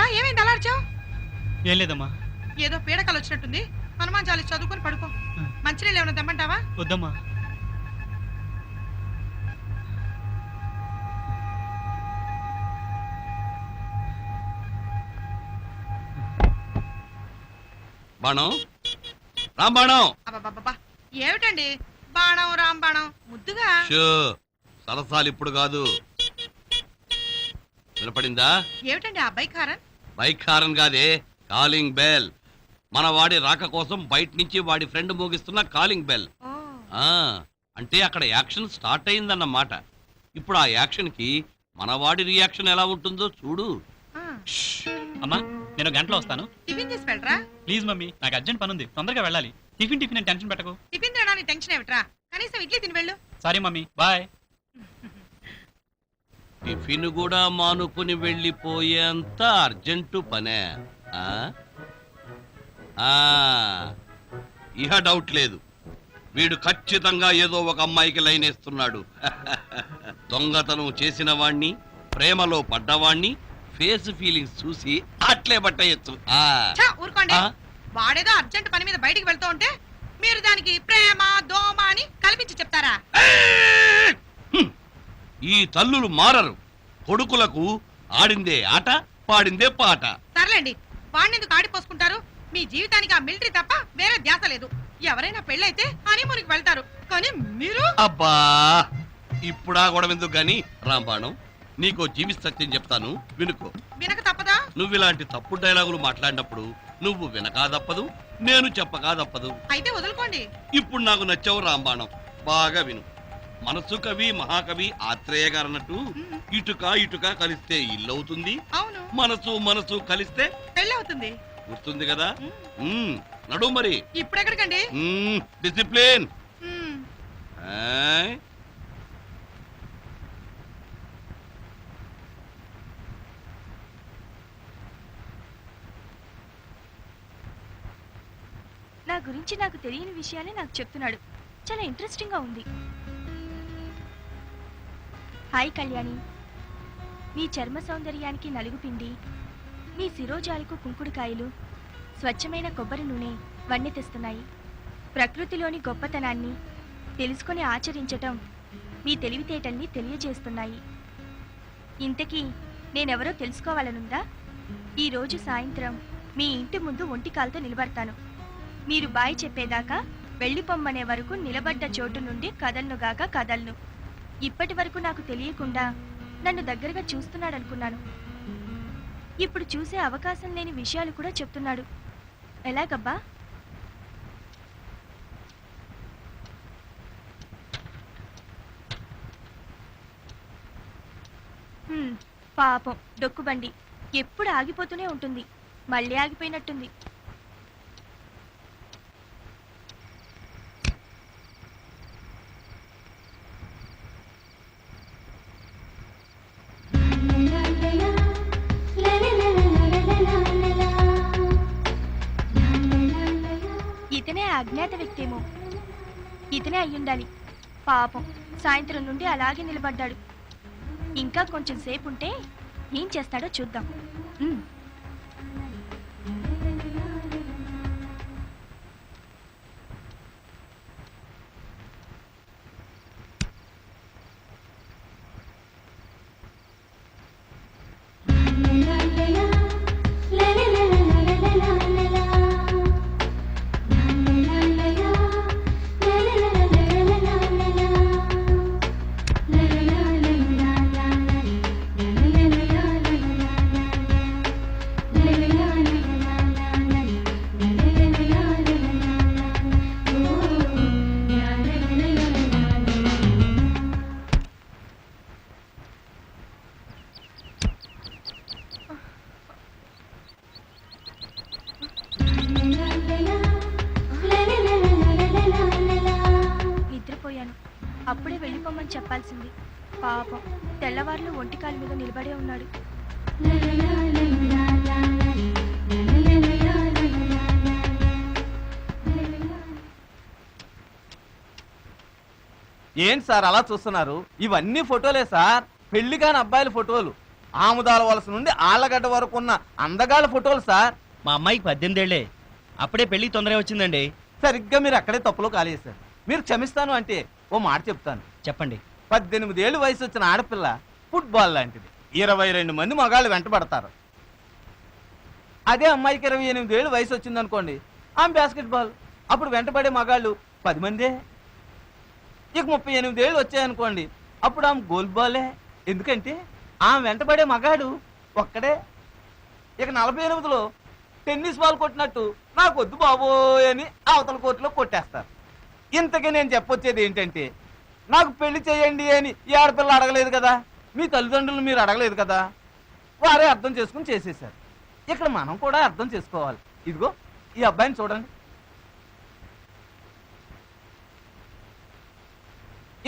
Speaker 4: ఏరా ఏమైంది అలర్చావు?
Speaker 2: ఏం లేదమ్మా.
Speaker 4: ఏదో పీడకలు వచ్చినట్టుంది. హనుమాన్ చాలీస్ చదువుకొని పడుకో. మంచినీళ్ళు ఏమైనా తెమ్మంటావా?
Speaker 2: వద్దమ్మా.
Speaker 3: బాణం రాంబాణం.
Speaker 4: అబ్బబ్బబ్బా ఏమిటండి బాణం రాంబాణం ముద్దుగా?
Speaker 3: షో సరసాలు ఇప్పుడు కాదు. వినపడిందా?
Speaker 4: ఏమిటండి ఆ అబ్బాయి కారన్?
Speaker 3: బైక్ హారన్ కాదే, కాలింగ్ బెల్. మన వాడి రాక కోసం బయట నుంచి వాడి ఫ్రెండ్ మోగిస్తున్న కాలింగ్ బెల్.
Speaker 4: ఓ
Speaker 3: ఆ అంటే అక్కడ యాక్షన్ స్టార్ట్ అయిందన్నమాట. ఇప్పుడు ఆ యాక్షన్ కి మన వాడి రియాక్షన్ ఎలా ఉంటుందో చూడు.
Speaker 4: ఆ,
Speaker 2: అమ్మా నేను గంటలో వస్తాను.
Speaker 4: టిఫిన్ చేసి వెళ్ళరా?
Speaker 2: ప్లీజ్ మమ్మీ, నాకు అర్జెంట్ పని ఉంది, తొందరగా వెళ్ళాలి. టిఫిన్ టిఫిన్ అని టెన్షన్ పెట్టకు.
Speaker 4: టిఫిన్ తినడానికి టెన్షన్ ఏమిట్రా? కనీసం ఇడ్లీ తిని వెళ్ళు.
Speaker 2: Sorry mummy, bye.
Speaker 3: టిఫిన్ కూడా మానుకుని వెళ్ళిపోయేంత అర్జెంటు పనే. ఆ? ఆ, ఇహ డౌట్ లేదు, వీడు ఖచ్చితంగా ఏదో ఒక అమ్మాయికి లైన్ వేస్తున్నాడు. దొంగతనం చేసిన వాణ్ణి, ప్రేమలో పడ్డవాణ్ణి ఫేస్ ఫీలింగ్స్ చూసి అట్లే పట్టేయచ్చు.
Speaker 4: ఛా, ఊరుకోండి. వాడేదో అర్జెంట్ పని మీద బయటికి వెళ్తూ ఉంటే మీరు దానికి ప్రేమ దోమ అని కల్పించి చెప్తారా?
Speaker 3: ఈ తల్లులు మారరు. కొడుకులకు ఆడిందే ఆట, పాడిందే పాట.
Speaker 4: సర్లేండి, వాడినెందుకు ఆడిపోసుకుంటారు? మీ జీవితానికి ఆ మిలిటరీ తప్ప వేరే ధ్యాస లేదు. ఎవరైనా పెళ్ళైతే హనీమూన్కి వెళ్తారు, కానీ మీరు
Speaker 3: అబ్బా ఇప్పుడా గొడవ ఎందుకు గాని రాంబాణం, నీకో జీవి సత్యం చెప్తాను, వినుకో.
Speaker 4: వినక తప్పదా?
Speaker 3: నువ్వు ఇలాంటి తప్పుడు డైలాగులు మాట్లాడినప్పుడు నువ్వు వినకా తప్పదు, నేను చెప్పకా తప్పదు.
Speaker 4: అయితే వదులుకోండి.
Speaker 3: ఇప్పుడు నాకు నచ్చావు రాంబాణం, బాగా విను. మనసు కవి మహాకవి ఆత్రేయ గారు అన్నట్టు, ఇటుక ఇటుక కలిస్తే ఇల్లు అవుతుంది,
Speaker 4: అవును,
Speaker 3: మనసు మనసు కలిస్తే
Speaker 4: పెళ్ళి అవుతుంది.
Speaker 3: గుర్తుంది కదా? నడు మరి.
Speaker 4: ఇప్పుడెక్కడికండి?
Speaker 3: డిసిప్లిన్.
Speaker 4: మ్మ్.
Speaker 5: నా గురించి నాకు తెలియని విషయాలే నాకు చెప్తున్నాడు. చాలా ఇంట్రెస్టింగ్ గా ఉంది. హాయ్ కళ్యాణి, నీ చర్మ సౌందర్యానికి నలుగుపిండి, నీ శిరోజాలకు కుంకుడుకాయలు, స్వచ్ఛమైన కొబ్బరి నూనె వన్నె తెస్తున్నాయి. ప్రకృతిలోని గొప్పతనాన్ని తెలుసుకొని ఆచరించటం మీ తెలివితేటల్ని తెలియజేస్తున్నాయి. ఇంతకీ నేనెవరో తెలుసుకోవాలనుందా? ఈరోజు సాయంత్రం మీ ఇంటి ముందు ఒంటికాలతో నిలబడతాను. మీరు బాయ్ చెప్పేదాకా వెళ్ళిపొమ్మనే వరకు నిలబడ్డ చోటు నుండి కదల్నుగాక కదల్ను. ఇప్పటి వరకు నాకు తెలియకుండా నన్ను దగ్గరగా చూస్తున్నాడనుకున్నాను. ఇప్పుడు చూసే అవకాశం లేని విషయాలు కూడా చెప్తున్నాడు. ఎలాగబ్బా? పాపం డొక్కుబండి ఎప్పుడు ఆగిపోతూనే ఉంటుంది. మళ్ళీ ఆగిపోయినట్టుంది. ఇతనే అజ్ఞాత వ్యక్తేమో. ఇతనే అయ్యుండాలి. పాపం సాయంత్రం నుండి అలాగే నిలబడ్డాడు. ఇంకా కొంచెం సేపు ఉంటే ఏం చేస్తాడో చూద్దాం. నిద్రపోయాను. అప్పుడే వెళ్ళిపోమని చెప్పాల్సింది. పాపం తెల్లవారులు ఒంటికాల మీద నిలబడే ఉన్నాడు.
Speaker 12: ఏంటి సార్ అలా చూస్తున్నారు? ఇవన్నీ ఫోటోలే సార్, పెళ్లి కాని అబ్బాయిల ఫోటోలు. ఆముదాల వలస నుండి ఆళ్ళగడ్డ వరకు ఉన్న అందగాళ్ళ ఫోటోలు సార్.
Speaker 7: మా అమ్మాయికి 18 ఏళ్లే. అప్పుడే పెళ్లి తొందరగా వచ్చిందండి.
Speaker 12: సరిగ్గా మీరు అక్కడే తప్పులో కాలేశారు. మీరు క్షమిస్తాను అంటే ఓ మాట చెప్తాను.
Speaker 7: చెప్పండి.
Speaker 12: 18 ఏళ్ళు వయసు వచ్చిన ఆడపిల్ల ఫుట్బాల్ లాంటిది. 22 మంది మగాళ్ళు వెంటబడతారు. అదే అమ్మాయికి 28 ఏళ్ళు వయసు వచ్చిందనుకోండి, ఆమె బాస్కెట్ బాల్. అప్పుడు వెంటబడే మగాళ్ళు 10 మందే. ఇక 38 ఏళ్ళు వచ్చాయనుకోండి, అప్పుడు ఆమె గోల్ బాలే. ఎందుకంటే ఆమె వెంటబడే మగాడు ఒక్కడే. ఇక 48లో టెన్నిస్ బాల్ కొట్టినట్టు నాకు వద్దు బాబోయ్ అని అవతల కోర్టులో కొట్టేస్తారు. ఇంతకీ నేను చెప్పొచ్చేది ఏంటంటే, నాకు పెళ్లి చేయండి అని ఈ ఆడపిల్ల అడగలేదు కదా, మీ తల్లిదండ్రులు మీరు అడగలేదు కదా, వారే అర్థం చేసుకుని చేసేశారు. ఇక్కడ మనం కూడా అర్థం చేసుకోవాలి. ఇదిగో ఈ అబ్బాయిని చూడండి.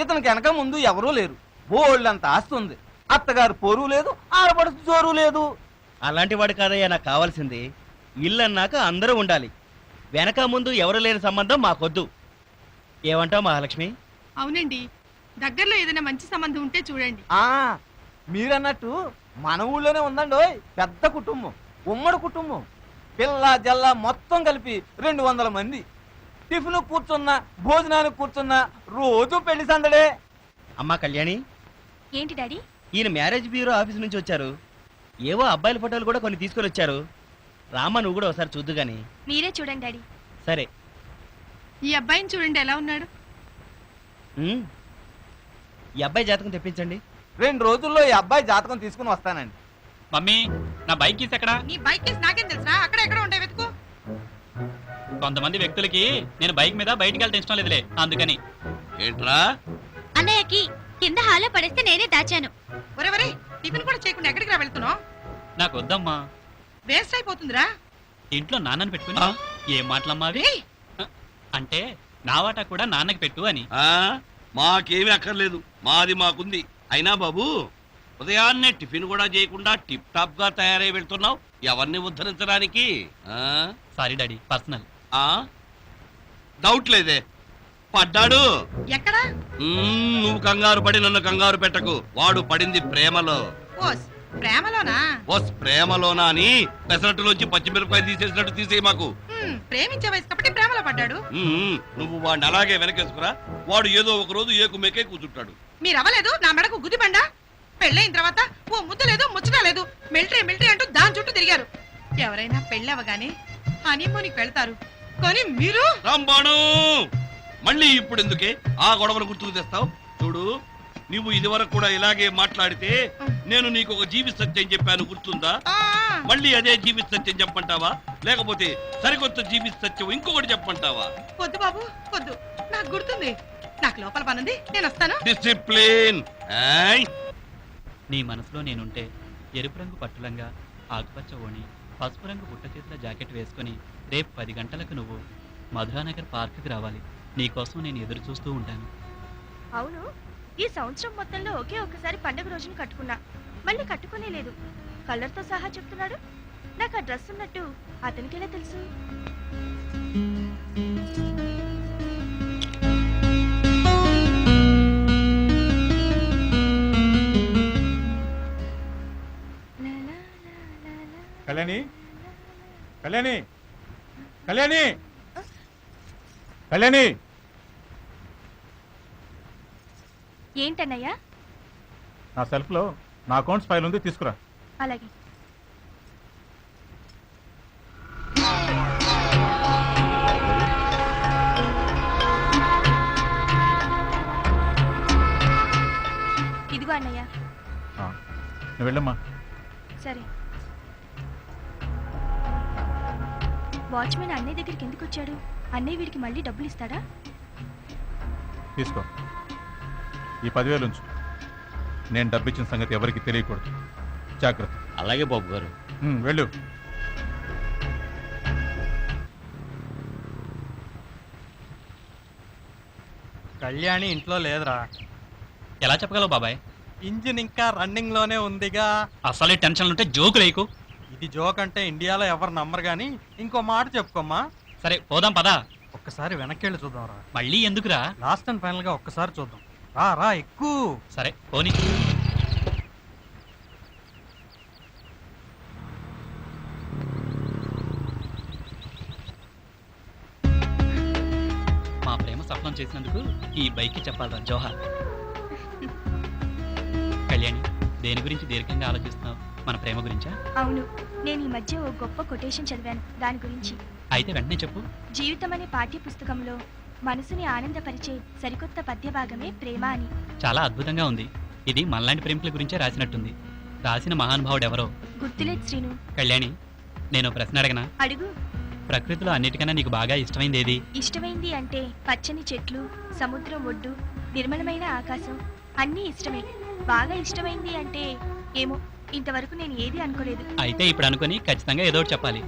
Speaker 12: ఇతనికి వెనక ముందు ఎవరూ లేరు. బోళ్ళంత ఆస్తి ఉంది. అత్తగారు పోరు లేదు, ఆడపడుచు జోరు లేదు.
Speaker 7: అలాంటి వాడు కాదయ్యా నాకు కావాల్సింది. ఇల్లు అన్నాక అందరూ ఉండాలి. వెనక ముందు ఎవరు లేని సంబంధం మాకొద్దు. ఏమంటావు మహాలక్ష్మి?
Speaker 6: అవునండి, దగ్గరలో ఏదైనా మంచి సంబంధం ఉంటే చూడండి.
Speaker 12: మీరన్నట్టు మన ఊళ్ళోనే ఉందండి పెద్ద కుటుంబం, ఉమ్మడి కుటుంబం. పిల్ల జల్ల మొత్తం కలిపి 200 మంది. టిఫిన్ కూర్చున్నా, భోజనానికి కూర్చున్నా రోజు పెళ్లి సందడే.
Speaker 7: అమ్మా కళ్యాణి,
Speaker 5: ఏంటి డాడీ?
Speaker 7: ఈయన మ్యారేజ్ బ్యూరో ఆఫీస్ నుంచి వచ్చారు. ఏవో అబ్బాయిల ఫోటోలు కూడా కొన్ని తీసుకొని వచ్చారు. రామా, నువ్వు కూడా ఒకసారి చూద్దు గాని.
Speaker 5: మీరే చూడండి డాడీ.
Speaker 7: సరే.
Speaker 6: ఈ అబ్బాయిని చూడండి ఎలా ఉన్నాడు.
Speaker 7: ఈ అబ్బాయి జాతకం తెప్పించండి.
Speaker 12: 2 రోజుల్లో ఈ అబ్బాయి జాతకం తీసుకుని వస్తానండి.
Speaker 2: మమ్మీ, నా బైక్ కీస్ ఎక్కడా?
Speaker 4: నీ బైక్ కేసు నాకేం తెలుసా? అక్కడ ఎక్కడ ఉంటాయి వెతుకు.
Speaker 2: కొంతమంది వ్యక్తులకి నేను బైక్ మీద బయటికి వెళ్తే ఇష్టం లేదులే, అందుకని.
Speaker 3: ఏంట్రా?
Speaker 5: అన్నయ్యకి కింద హాలో పడేస్తే నేనే దాచాను.
Speaker 4: ఒరే టిఫిన్ కూడా చేయకుండా ఎక్కడికి రా వెళ్తున్నావు?
Speaker 2: నాకు వద్దమ్మా.
Speaker 4: వేస్ట్ అయిపోతుందిరా.
Speaker 2: ఇంట్లో నాన్నని పెట్టుకుని ఏం మాటలమ్మా అవి? అంటే నా వాటా కూడా నాన్నకి పెట్టు అని.
Speaker 3: మాకేమీ అక్కర్లేదు, మాది మాకుంది. అయినా బాబు, ఉదయాన్నే టిఫిన్ కూడా చేయకుండా టిప్ టాప్ గా తయారై వెళ్తున్నావు. ఎవరిని ఉద్ధరించడానికి?
Speaker 2: Sorry daddy, personal.
Speaker 3: డౌట్ లేదే, పడ్డాడు.
Speaker 4: ఎక్కడా?
Speaker 3: నువ్వు కంగారు పడి నన్ను కంగారు పెట్టకు. వాడు పడింది ప్రేమలో.
Speaker 4: ఓస్ ప్రేమలోనా?
Speaker 3: ఓస్ ప్రేమలోనా అని పెసరట్టులోంచి పచ్చిమిరపకాయ తీసేసినట్టు తీసేయి మాకు.
Speaker 4: ప్రేమించే వయసు కాబట్టి ప్రేమలో పడ్డాడు.
Speaker 3: నువ్వు వాడిని అలాగే వెనకేసుకురా. వాడు ఏదో ఒక రోజు ఏకు మెకే కూర్చుంటాడు.
Speaker 4: మీరు అవ్వలేదు నా మెడకు గుదిబండా. పెళ్ళైన తర్వాత ఓ ముద్దు లేదు, ముచ్చట లేదు. మిలిటరీ అంటూ దాని చుట్టూ తిరిగారు. ఎవరైనా పెళ్ళవగానే హనీమూన్కి వెళ్తారు, కానీ మీరు
Speaker 3: రాంబాణు మళ్ళీ ఇప్పుడు ఎందుకే ఆ గొడవను గుర్తుకు తెస్తావు? చూడు, నువ్వు ఇదివరకు కూడా ఇలాగే మాట్లాడితే నేను నీకు ఒక జీవిత సత్యం చెప్పాను, గుర్తుందా? మళ్ళీ అదే జీవిత సత్యం చెప్పంటావా, లేకపోతే సరికొత్త జీవిత సత్యం ఇంకొకటి చెప్పంటావా?
Speaker 4: వద్దు బాబు వద్దు, నాకు గుర్తుంది. నాకు లోపల పనుంది, నేను వస్తాను.
Speaker 3: డిసిప్లిన్.
Speaker 2: నీ మనసులో నేనుంటే ఎరుపు రంగు పట్టులంగా, ఆకుపచ్చ ఓణి, పసుపు రంగు బుట్ట చేతుల జాకెట్ వేసుకుని రేపు 10 గంటలకు నువ్వు మధురానగర్ పార్కుకి రావాలి. నీకోసం నేను ఎదురు చూస్తూ ఉంటాను.
Speaker 5: అవును, ఈ సంవత్సరం మొత్తంలో ఒకే ఒక్కసారి పండుగ రోజును కట్టుకున్నా, మళ్ళీ కట్టుకునే లేదు. కలర్తో సహా చెప్తున్నాడు. నాకు ఆ డ్రెస్ ఉన్నట్టు అతనికి ఎలా తెలుసు?
Speaker 8: కళ్యాణి, కళ్యాణి, కళ్యాణి, కళ్యాణి.
Speaker 5: ఏంటన్నయ్యా?
Speaker 8: నా సెల్ఫ్లో నా అకౌంట్స్ ఫైల్ ఉంది, తీసుకురా.
Speaker 5: అలాగే. ఇదిగో అన్నయ్య.
Speaker 8: నువ్వు వెళ్ళమ్మా.
Speaker 5: సరే. వాచ్మెన్ అన్నయ్య దగ్గరికి ఎందుకు వచ్చాడు? అన్నయ్య వీడికి మళ్ళీ డబ్బులు ఇస్తాడా?
Speaker 8: తీసుకో, ఈ 10,000 ఉంచు. నేను డబ్బిచ్చిన సంగతి ఎవరికి తెలియకూడదు, జాగ్రత్త.
Speaker 7: అలాగే బాబు గారు.
Speaker 8: వెళ్ళు.
Speaker 1: కళ్యాణి ఇంట్లో లేదురా.
Speaker 2: ఎలా చెప్పగలవు బాబాయ్?
Speaker 1: ఇంజిన్ ఇంకా రన్నింగ్ లోనే ఉందిగా.
Speaker 2: అసలే టెన్షన్ ఉంటే జోకు లేకు.
Speaker 1: ఇది జోక్ అంటే ఇండియాలో ఎవరు నమ్మరు గానీ ఇంకో మాట చెప్పుకోమ్మా.
Speaker 2: సరే పోదాం పదా.
Speaker 1: ఒక్కసారి వెనక్కి వెళ్ళి చూద్దాం రా.
Speaker 2: మళ్ళీ ఎందుకురా?
Speaker 1: లాస్ట్ అండ్ ఫైనల్ గా ఒక్కసారి చూద్దాం. రా రా ఎక్కువ.
Speaker 2: సరే పోనీ. భాగస్వామ్యం చేసినందుకు ఈ బైక్ చెప్పాలరా జోహార్. కళ్యాణి, దేని గురించి దీర్ఘంగా ఆలోచిస్తున్నావు? మన ప్రేమ గురించా?
Speaker 5: అవును, నేను ఈ మధ్య ఓ గొప్ప కొటేషన్ చదివాను దాని గురించి.
Speaker 2: అయితే వెంటనే చెప్పు.
Speaker 5: జీవితం అనే పాఠ్య పుస్తకంలో మనసుని ఆనందపరిచే సరికొత్త పద్య భాగమే ప్రేమ అని.
Speaker 2: చాలా అద్భుతంగా ఉంది. ఇది మనలాంటి ప్రేమికుల గురించే రాసినట్టుంది. రాసిన మహానుభావుడు ఎవరో
Speaker 5: గుర్తులేదు శ్రీను.
Speaker 2: కళ్యాణి, నేను ప్రశ్న అడగనా?
Speaker 5: అడుగు.
Speaker 2: ప్రకృతిలో అన్నిటికన్నా నీకు బాగా ఇష్టమైంది ఏది?
Speaker 5: ఇష్టమైంది అంటే పచ్చని చెట్లు, సముద్రం ఒడ్డు, నిర్మలమైన ఆకాశం అన్నీ ఇష్టమే. బాగా ఇష్టమైంది అంటే ఏమో ఇంతవరకు నేను ఏది అనుకోలేదు.
Speaker 2: అయితే ఇప్పుడు అనుకొని ఖచ్చితంగా ఏదో ఒకటి చెప్పాలి.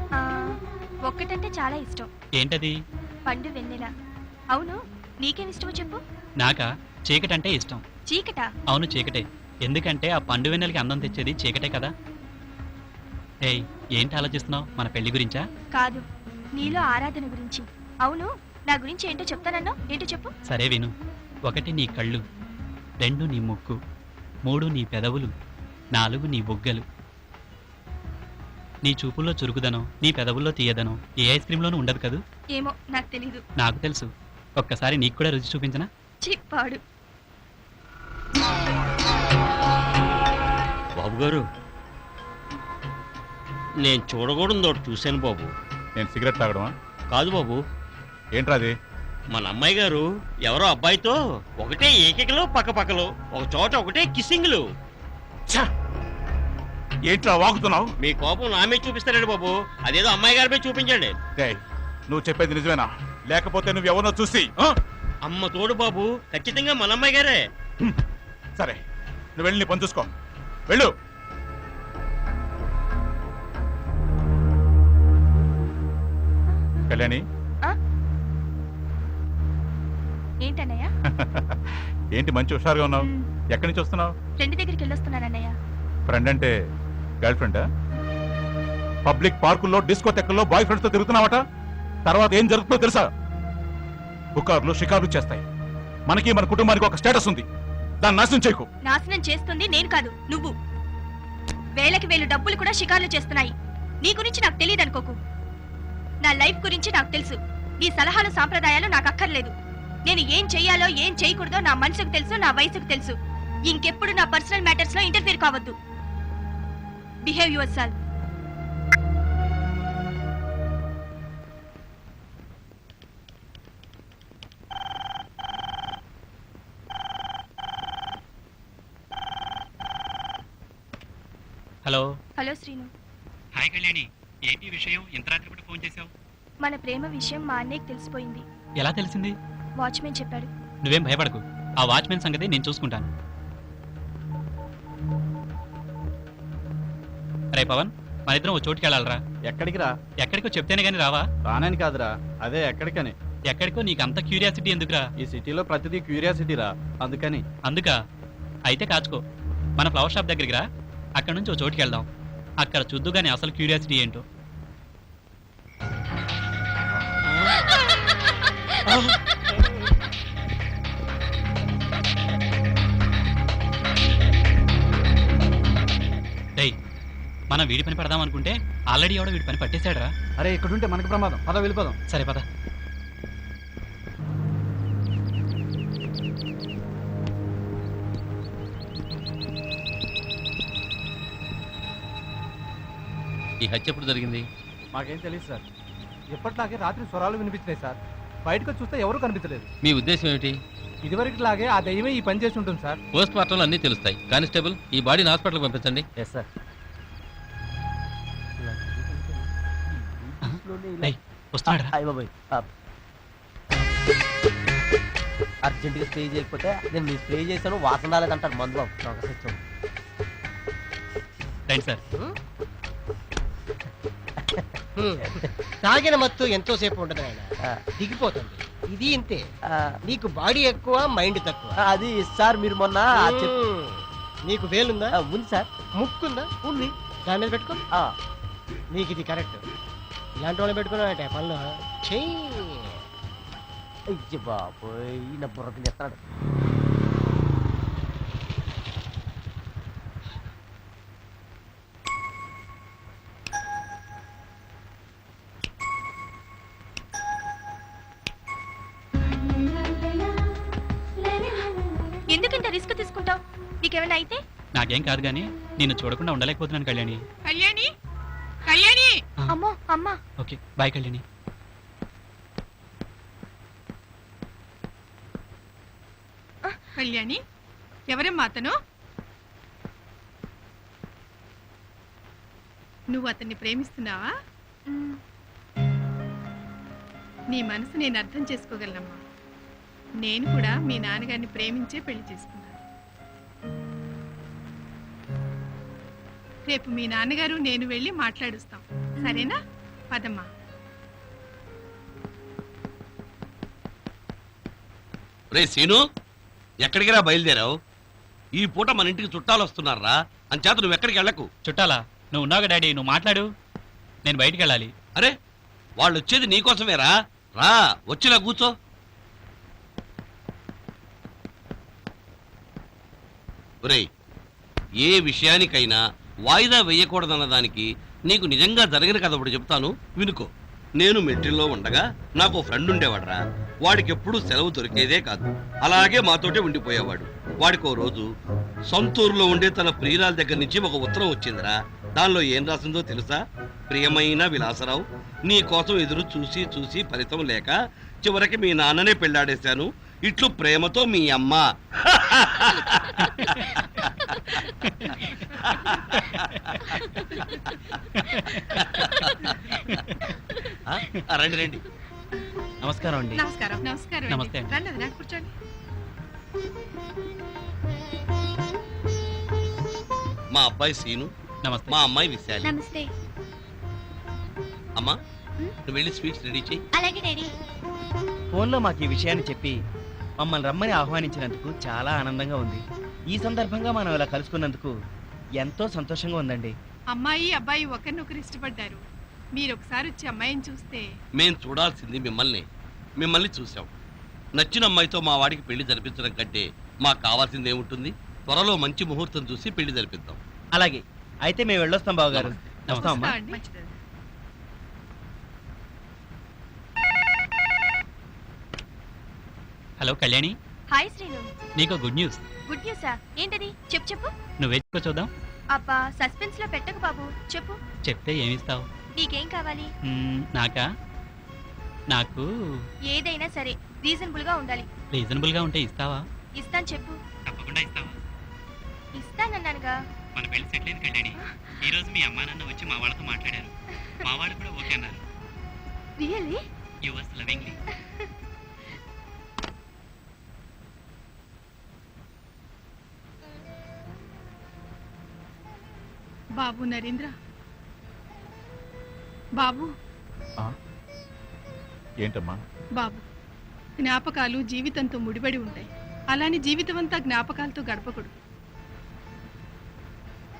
Speaker 5: ఒక్కటంటే చాలా ఇష్టం.
Speaker 2: ఏంటది?
Speaker 5: పండు వెన్నెల. అవును, నీకేం ఇష్టమో చెప్పు.
Speaker 2: నాకా చీకటంటే ఇష్టం.
Speaker 5: చీకటా?
Speaker 2: అవును, చీకటే. ఎందుకంటే ఆ పండు వెన్నెలకి అందం తెచ్చేది చీకటే కదా. ఏయ్, ఏంటి ఆలోచిస్తున్నావు? మన పెళ్లి గురించా?
Speaker 5: కాదు, నీలో ఆరాధన గురించి. అవును, నా గురించి ఏంటో చెప్తానన్నావు, ఏంటో చెప్పు.
Speaker 2: సరే విను. 1 నీ కళ్ళు, 2 నీ ముక్కు, 3 నీ పెదవులు, 4 నీ బుగ్గలు. నీ చూపుల్లో చురుకుదనం, నీ పెదవుల్లో తీయదనం ఏ ఐస్ క్రీమ్లోనూ ఉండదు కదూ.
Speaker 5: ఏమో నాకు తెలీదు.
Speaker 2: నాకు తెలుసు. ఒక్కసారి నీకు కూడా రుచి చూపించనా?
Speaker 5: చిప్పాడు.
Speaker 13: బాబు గారు, నేను చూడకూడదు ఒకటి చూశాను బాబు.
Speaker 8: నేను సిగరెట్ తాగడమా?
Speaker 13: కాదు బాబు.
Speaker 8: ఏంట్రా అది?
Speaker 13: మన అమ్మాయి గారు ఎవరో అబ్బాయితో ఒకటే ఏకలో పక్కపక్కలో ఒక చోట ఒకటే కిస్సింగ్లు.
Speaker 8: ఏంట్రా వాగుతున్నావు?
Speaker 13: మీ కోపం నా మీద చూపిస్తారండి బాబు. అదేదో అమ్మాయి గారి మీద చూపించండి.
Speaker 8: నువ్వు చెప్పేది నిజమేనా? లేకపోతే నువ్వు ఎవరినో చూసి
Speaker 13: అమ్మ తోడు బాబు, ఖచ్చితంగా మన అమ్మాయి గారే.
Speaker 8: సరే, నువ్వు వెళ్ళి నీ పని చూసుకో. వెళ్ళు. కళ్యాణి,
Speaker 5: ఏంటన్నయ్య?
Speaker 8: ఏంటి మంచి హుషారుగా ఉన్నావు? ఎక్కడి నుంచి వస్తున్నావు?
Speaker 5: ఫ్రెండ్ దగ్గరికి వెళ్ళొస్తున్నానన్నయ్య.
Speaker 8: ఫ్రెండ్ అంటే గర్ల్ ఫ్రెండా? పబ్లిక్ పార్కుల్లో, డిస్కోటెక్ల్లో బాయ్ ఫ్రెండ్స్ తో తిరుగుతున్నావట. తర్వాత ఏం జరుగుతుందో తెలుసా? బుకార్లు షికార్లు చేస్తాయి. మనకి మన కుటుంబానికి ఒక స్టేటస్ ఉంది, దాన్ని నాశనం చేయకు.
Speaker 5: నాశనం చేస్తుంది నేను కాదు, నువ్వు. వేలకి వేలు డబ్బులు కూడా షికార్లు చేస్తున్నాయి. నీ గురించి నాకు తెలియదు అనుకోకు. నా లైఫ్ గురించి నాకు తెలుసు. నీ సలహాలు సాంప్రదాయాలు నాకు అక్కర్లేదు. నేను ఏం చెయ్యాలో ఏం చేయకూడదో నా మనసుకు తెలుసు, నా వయసుకు తెలుసు. ఇంకెప్పుడు నా పర్సనల్ మ్యాటర్స్ లో ఇంటర్ఫీర్ కావద్దు. Behave your self.
Speaker 2: Hello.
Speaker 5: Hello Srinu.
Speaker 2: Hi Kalyani, ఏంటి విషయం? ఇంత రాత్రి కూడా ఫోన్ చేశావు?
Speaker 5: మన ప్రేమ విషయం మా అన్నయ్యకి తెలిసిపోయింది.
Speaker 2: ఎలా తెలిసింది?
Speaker 5: వాచ్మెన్ చెప్పాడు.
Speaker 2: నువ్వేం భయపడకు, ఆ వాచ్మెన్ సంగతి నేను చూసుకుంటాను. రే పవన్, మన ఇద్దరం ఓ చోటుకి వెళ్ళాలరా.
Speaker 12: ఎక్కడికి రా?
Speaker 2: ఎక్కడికో చెప్తేనే గానీ రావా?
Speaker 12: రానని కాదురా, అదే ఎక్కడికని.
Speaker 2: ఎక్కడికో నీకు అంత క్యూరియాసిటీ ఎందుకురా?
Speaker 12: ఈ సిటీలో ప్రతిదీ క్యూరియాసిటీ రా, అందుకని.
Speaker 2: అందుకా? అయితే కాచుకో, మన ఫ్లవర్ షాప్ దగ్గరికి రా. అక్కడ నుంచి ఓ చోటుకి వెళ్దాం. అక్కడ చూద్దు గానీ అసలు క్యూరియాసిటీ ఏంటో. మనం వీడి పని పడదాం అనుకుంటే ఆల్రెడీ ఎవడో వీడి పని పట్టేశాడరా.
Speaker 12: అరే, ఇక్కడుంటే మనకు ప్రమాదం. పద వెళ్ళిపోదాం.
Speaker 2: సరే పద.
Speaker 11: ఈ హత్య ఎప్పుడు జరిగింది?
Speaker 12: మాకేం తెలియదు సార్. ఎప్పటిలాగే రాత్రి స్వరాలు వినిపించినాయి సార్. బయటకు చూస్తే ఎవరు కనిపించలేదు.
Speaker 11: మీ ఉద్దేశం ఏమిటి?
Speaker 12: ఇదివరకు లాగే ఆ దయ్యమే ఈ పని చేసి ఉంటుంది సార్.
Speaker 11: పోస్ట్ మార్టంలో అన్నీ తెలుస్తాయి. కానిస్టేబుల్, ఈ బాడీని హాస్పిటల్కి పంపించండి.
Speaker 12: Yes sir.
Speaker 10: అర్జెంటుగా స్ప్రే చేయకపోతే నేను మీ స్ప్రే చేశాను, వాసన రాలేదంటారు మందు బాబు.
Speaker 2: సార్,
Speaker 10: తాగిన మత్తు ఎంతోసేపు ఉండదు ఆయన, దిగిపోతుంది. ఇది ఇంతే. నీకు బాడీ ఎక్కువ, మైండ్ తక్కువ. అది సార్, మీరు మొన్న నీకు వేలుందా? ఉంది సార్. ముక్కుందా? ఉంది. దాని మీద పెట్టుకో. నీకు ఇది కరెక్ట్. ఇలాంటి వాళ్ళు పెట్టుకున్నావంటే పనులు చెయ్యి. బాబోయ్, నా బుర్ర తినేస్తాడు.
Speaker 5: నీకేమైనా అయితే?
Speaker 2: నాకేం కాదు కానీ నిన్ను చూడకుండా ఉండలేకపోతున్నాను కళ్యాణి.
Speaker 6: కళ్యాణి కళ్యాణి
Speaker 5: అమ్మో అమ్మా.
Speaker 2: Okay bye Kalyani.
Speaker 6: కళ్యాణి ఎవరమ్మా అతను? నువ్వు అతన్ని ప్రేమిస్తున్నావా? నీ మనసు నేను అర్థం చేసుకోగలనమ్మా. నేను కూడా మీ నాన్నగారిని ప్రేమించే పెళ్లి చేసుకున్నాను. రేపు మీ నాన్నగారు నేను వెళ్ళి మాట్లాడుస్తాం, సరేనా? పదమ్మా.
Speaker 3: రే సీను, ఎక్కడికి రా బయలుదేరావు? ఈ పూట మన ఇంటికి చుట్టాలు వస్తున్నారా, అంచేత నువ్వు ఎక్కడికి వెళ్ళకు.
Speaker 2: చుట్టాలా? నువ్వు ఉన్నావుగా డాడీ, నువ్వు మాట్లాడు. నేను బయటికి వెళ్ళాలి.
Speaker 3: అరే వాళ్ళు వచ్చేది నీకోసమేరా, రా వచ్చిలా కూర్చో. ఒరేయ్, ఏ విషయానికైనా వాయిదా వేయకూడదన్న దానికి నీకు నిజంగా జరిగిన కథ ఒకటి చెప్తాను, వినుకో. నేను మిలిటరీలో ఉండగా నాకు ఫ్రెండ్ ఉండేవాడ్రా. వాడికి ఎప్పుడు సెలవు దొరికేదే కాదు, అలాగే మాతోటే ఉండిపోయేవాడు. వాడికి ఓ రోజు సొంతూరులో ఉండే తన ప్రియురాల దగ్గర నుంచి ఒక ఉత్తరం వచ్చిందిరా. దానిలో ఏం రాసిందో తెలుసా? ప్రియమైన విలాసరావు, నీ కోసం ఎదురు చూసి చూసి ఫలితం లేక చివరికి మీ నాన్ననే పెళ్లాడేశాను. ఇట్లు ప్రేమతో మీ అమ్మ. రండి రండి.
Speaker 7: నమస్కారం అండి.
Speaker 4: నమస్కారం.
Speaker 6: నమస్కారం.
Speaker 2: నమస్తే అండి.
Speaker 4: రండి వదినా, కూర్చోండి.
Speaker 3: మా అబ్బాయి సీను,
Speaker 2: నమస్తే.
Speaker 3: మా అమ్మాయి విశాలి.
Speaker 5: నమస్తే.
Speaker 3: అమ్మా నువ్వు వెళ్ళి స్వీట్స్ రెడీ చేయి.
Speaker 5: అలాగే డాడీ.
Speaker 7: ఫోన్లో మాకు ఈ విషయాన్ని చెప్పి మమ్మల్ని రమ్మని ఆహ్వానించినందుకు చాలా ఆనందంగా ఉంది. ఈ సందర్భంగా మనం ఇలా కలుసుకున్నందుకు ఎంతో సంతోషంగా ఉందండి.
Speaker 6: అమ్మాయి అబ్బాయి ఒకరినొకరు ఇష్టపడ్డారు. మీరు ఒకసారి వచ్చి అమ్మాయిని చూస్తే.
Speaker 3: మేం చూడాల్సింది మిమ్మల్ని చూసాం. నచ్చిన అమ్మాయితో మా వాడికి పెళ్లి జరిపించడం కంటే మాకు కావాల్సింది ఏముంటుంది? త్వరలో మంచి ముహూర్తం చూసి పెళ్లి జరిపిద్దాం.
Speaker 7: అలాగే అయితే మేము వెళ్ళొస్తాం బావగారు. వస్తాం అమ్మా.
Speaker 6: అండి.
Speaker 4: మంచిది.
Speaker 2: Hello Kalyani,
Speaker 5: hi Srinu.
Speaker 2: నీకు గుడ్ న్యూస్.
Speaker 5: గుడ్ న్యూసా? ఏంటది? చెప్పు చెప్పు.
Speaker 2: నువ్వే చెప్పు చూద్దాం.
Speaker 5: అబ్బా సస్పెన్స్ లో పెట్టకు బాబు, చెప్పు.
Speaker 2: చెప్తే ఏమిస్తావు?
Speaker 5: నీకేం కావాలి?
Speaker 2: నాకా? నాకు
Speaker 5: ఏదైనా సరే రీజనబుల్ గా ఉండాలి.
Speaker 2: రీజనబుల్ గా ఉంటే ఇస్తావా?
Speaker 5: ఇస్తాను, చెప్పు.
Speaker 2: తప్పకుండా ఇస్తావా?
Speaker 5: ఇస్తానన్నానుగా.
Speaker 2: మన పెళ్లి సెటిల్ అయింది కళ్యాణి. ఈ రోజు మీ అమ్మా నాన్న వచ్చి మా వాళ్ళతో మాట్లాడారు. మా వాళ్ళు కూడా ఓకే అన్నారు.
Speaker 5: రియల్లీ?
Speaker 2: Yours lovingly.
Speaker 6: బాబు నరేంద్ర, బాబు.
Speaker 8: ఏంటమ్మా?
Speaker 6: బాబు, జ్ఞాపకాలు జీవితంతో ముడిపడి ఉంటాయి. అలాని జీవితం అంతా జ్ఞాపకాలతో గడపకూడదు.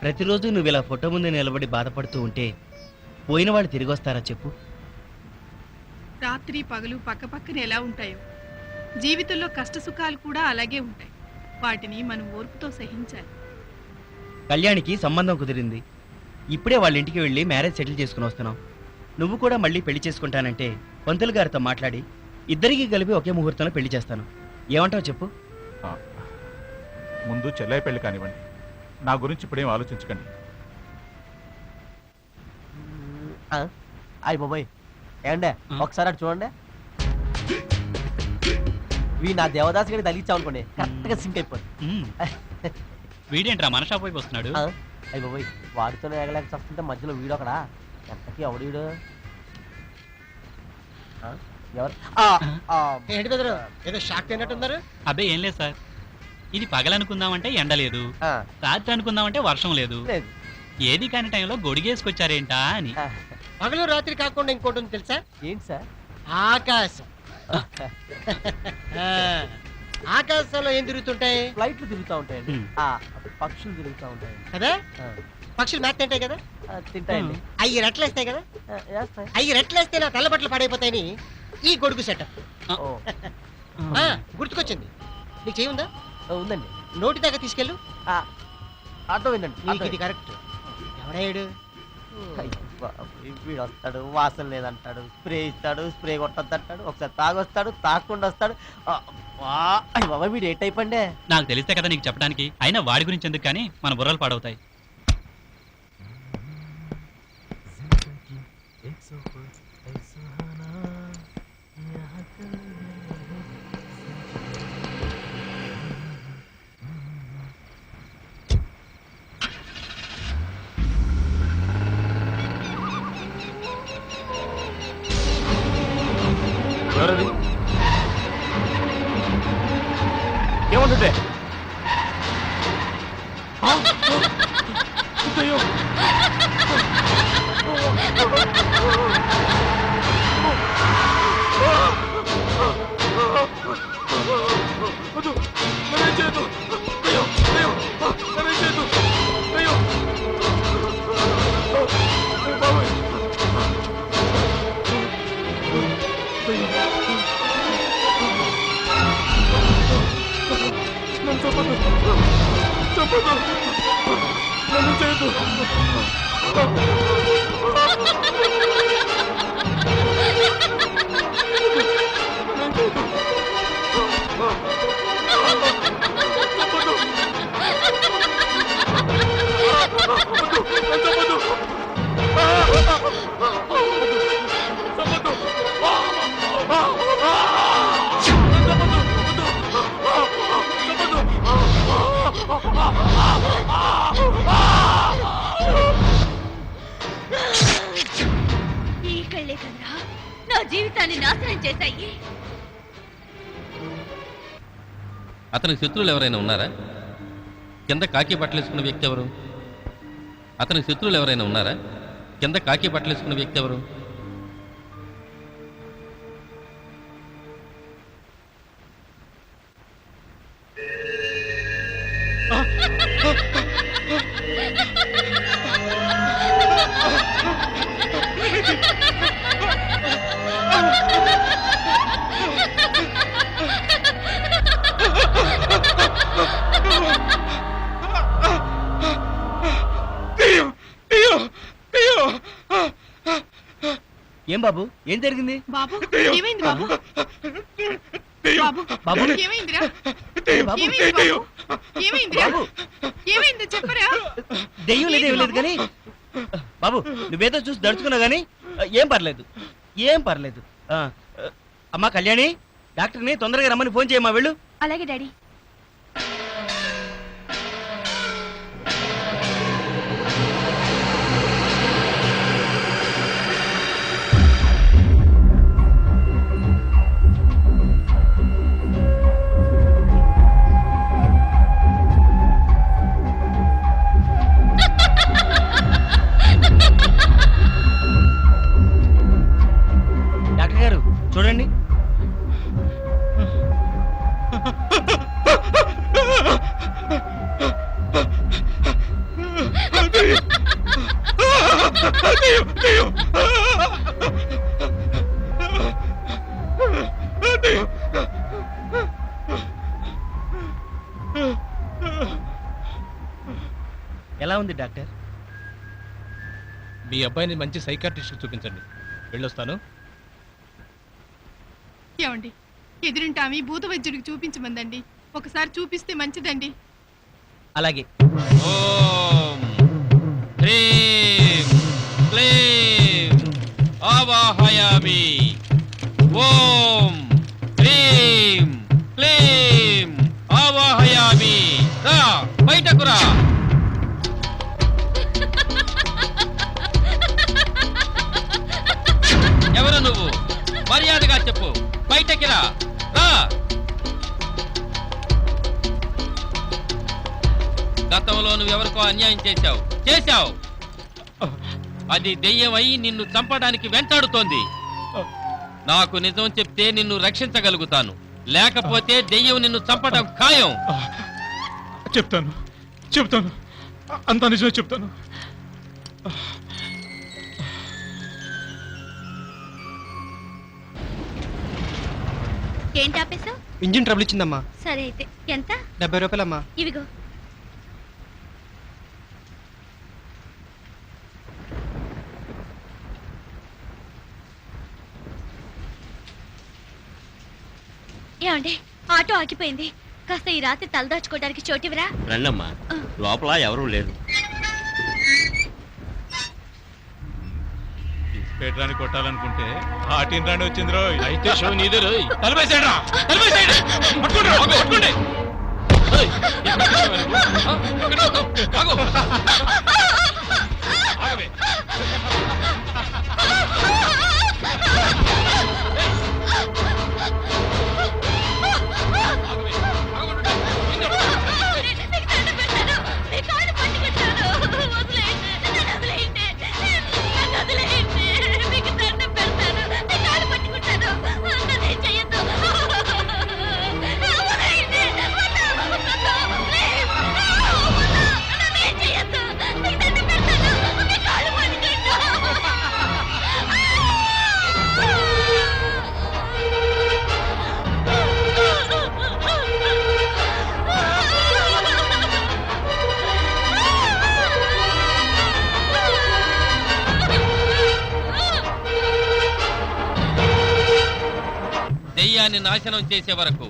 Speaker 7: ప్రతిరోజు నువ్వు ఇలా ఫోటో ముందు నిలబడి బాధపడుతూ ఉంటే పోయిన వాళ్ళు తిరిగి వస్తారా చెప్పు?
Speaker 6: రాత్రి పగలు పక్కపక్కన ఎలా ఉంటాయో జీవితంలో కష్ట సుఖాలు కూడా అలాగే ఉంటాయి. వాటిని మనం ఓర్పుతో సహించాలి.
Speaker 7: కళ్యాణికి సంబంధం కుదిరింది. ఇప్పుడే వాళ్ళ ఇంటికి వెళ్ళి మ్యారేజ్ సెటిల్ చేసుకుని వస్తున్నాం. నువ్వు కూడా మళ్ళీ పెళ్లి చేసుకుంటానంటే పంతులు గారితో మాట్లాడి ఇద్దరికి కలిపి ఒకే ముహూర్తంలో పెళ్లి చేస్తాను. ఏమంటావు చెప్పు?
Speaker 8: ముందు చెల్లయ్య పెళ్లి కానివ్వండి, నా గురించి ఇప్పుడేం ఆలోచించకండి.
Speaker 14: అయ్య బాబోయ్, ఏమండే ఒకసారి అటు చూడండి. నా దేవదాస్ గడి తగిలిచ్చావు అనుకోండి, కరెక్ట్ గా సింక్ అయిపోయింది.
Speaker 2: వీడేంట్రా మన షాప్ వైపు వస్తున్నాడు?
Speaker 14: అయ్య బాబోయ్, వాడితోనే ఎగలేక వస్తుంటే మధ్యలో వీడు ఒకడా. ఎంతకీ ఎవడు వీడు? ఎవరు?
Speaker 10: ఏంటి బెదరు, ఏదో షాక్ అయినట్టున్నారు?
Speaker 2: అబ్బే ఏం లేదు సార్. ఇది పగలనుకుందామంటే ఎండ లేదు, రాత్రి అనుకుందామంటే వర్షం లేదు. ఏది కాని టైంలో గొడిగేసుకొచ్చారేంటా అని.
Speaker 10: పగలు రాత్రి కాకుండా ఇంకోటి ఉంది తెలుసా?
Speaker 14: ఏంటి సార్?
Speaker 10: ఆకాశం. ఆకాశంలో ఏం తిరుగుతుంటాయి?
Speaker 14: ఫ్లైట్లు తిరుగుతూ ఉంటాయండి, పక్షులు తిరుగుతూ ఉంటాయి
Speaker 10: కదా. పక్షులు మేత తింటాయి కదా.
Speaker 14: తింటాయండి.
Speaker 10: అవి రెట్లేస్తాయి కదా. అవి రెట్లేస్తే నా తెల్ల బట్టలు పాడైపోతాయని ఈ గొడుగు సెటప్. గుర్తుకొచ్చింది. నీకు చేయుందా?
Speaker 14: ఉందండి.
Speaker 10: నోటి దాకా తీసుకెళ్ళు.
Speaker 14: అర్థమైందండి.
Speaker 10: నీకు ఇది కరెక్ట్. ఎవడయ్యాడు?
Speaker 14: వీడు వస్తాడు, వాసన లేదంటాడు, స్ప్రే ఇస్తాడు, స్ప్రే కొట్టద్దంటాడు, ఒకసారి తాగొస్తాడు, తాగకుండా వస్తాడు. బాబా వీడు ఏ టైప్ అండే?
Speaker 2: నాకు తెలిస్తే కదా నీకు చెప్పడానికి. అయినా వాడి గురించి ఎందుకు కానీ మన బుర్రలు పాడవుతాయి.
Speaker 8: ఎవరది? ఏమంటుంటే
Speaker 5: ఈ కళ్ళే కదరా నా జీవితాన్ని నాశనం చేశాయి.
Speaker 11: అతనికి శత్రువులు ఎవరైనా ఉన్నారా? కింద కాకి బట్టలేసుకున్న వ్యక్తి ఎవరు? అతనికి శత్రువులు ఎవరైనా ఉన్నారా? కింద కాకి బట్టలేసుకున్న వ్యక్తి ఎవరు?
Speaker 7: ఏం బాబు, ఏం జరిగింది?
Speaker 6: బాబు ఏమైంది బాబు? బాబు
Speaker 7: బాబు
Speaker 6: ఏమైందిరా?
Speaker 7: బాబు,
Speaker 6: ఏమైంది బాబు? ఏమైందిరా?
Speaker 7: బాబు.
Speaker 6: ఏమైంది చెప్పరా?
Speaker 7: దెయ్యం లేదు, ఏం లేదు కానీ బాబు నువ్వేదో చూసి దడుచుకున్నావు కానీ ఏం పర్లేదు, ఏం పర్లేదు. అమ్మా కళ్యాణి, డాక్టర్ని తొందరగా రమ్మని ఫోన్ చేయమ్మా, వెళ్ళు.
Speaker 5: అలాగే డాడీ.
Speaker 7: డాక్టర్ గారు చూడండి. ఎలా ఉంది డాక్టర్?
Speaker 11: మీ అబ్బాయిని మంచి సైకాట్రిస్ట్ చూపించండి. వెళ్ళొస్తాను.
Speaker 6: ఏమండి, ఎదురింటామి భూత వైద్యుడికి చూపించమందండి. ఒకసారి చూపిస్తే మంచిదండి.
Speaker 7: అలాగే.
Speaker 11: ఓం హ్రీం క్లీం ఆవాహయామి. ఓం హ్రీం క్లీం ఆవాహయామి. రా బయటకు రా. ఎవరు నువ్వు? మర్యాదగా చెప్పు. బయటకి రా. గతంలో నువ్వెవరికో అన్యాయం చేశావు. అది దెయ్యమై నిన్ను చంపడానికి వెంటాడుతోంది. నాకు నిజం చెప్తే నిన్ను రక్షించగలుగుతాను, లేకపోతే దెయ్యం నిన్ను చంపడం ఖాయం.
Speaker 8: చెప్తాను, అంతా నిజమే చెప్తాను.
Speaker 5: ఏంటి ఆపేసావు?
Speaker 9: Engine trouble ఇచ్చిందమ్మా.
Speaker 5: సరే అయితే ఎంత?
Speaker 9: 70 రూపాయలమ్మా.
Speaker 5: ఇవిగో. ఏమండి ఆటో ఆగిపోయింది, కాస్త ఈ రాత్రి తలదాచుకోవడానికి చోటివరా.
Speaker 13: రండమ్మా, లోపల ఎవరూ లేరు.
Speaker 8: పెట్టడానికి కొట్టాలనుకుంటే ఆటిన్ రాని వచ్చింది రోయ్.
Speaker 11: అయితే షో నీదే రోయ్.
Speaker 8: తలపేసేయండి రా, తలపేసేయండి. పట్టుకోండి రా, పట్టుకోండి.
Speaker 11: ఏయ్, ఎక్కడ ఉన్నావు నువ్వు? ఆ, ఎక్కడ ఉన్నావు? ఆగు. ఆగవే. దెయ్యాన్ని నాశనం చేసే వరకు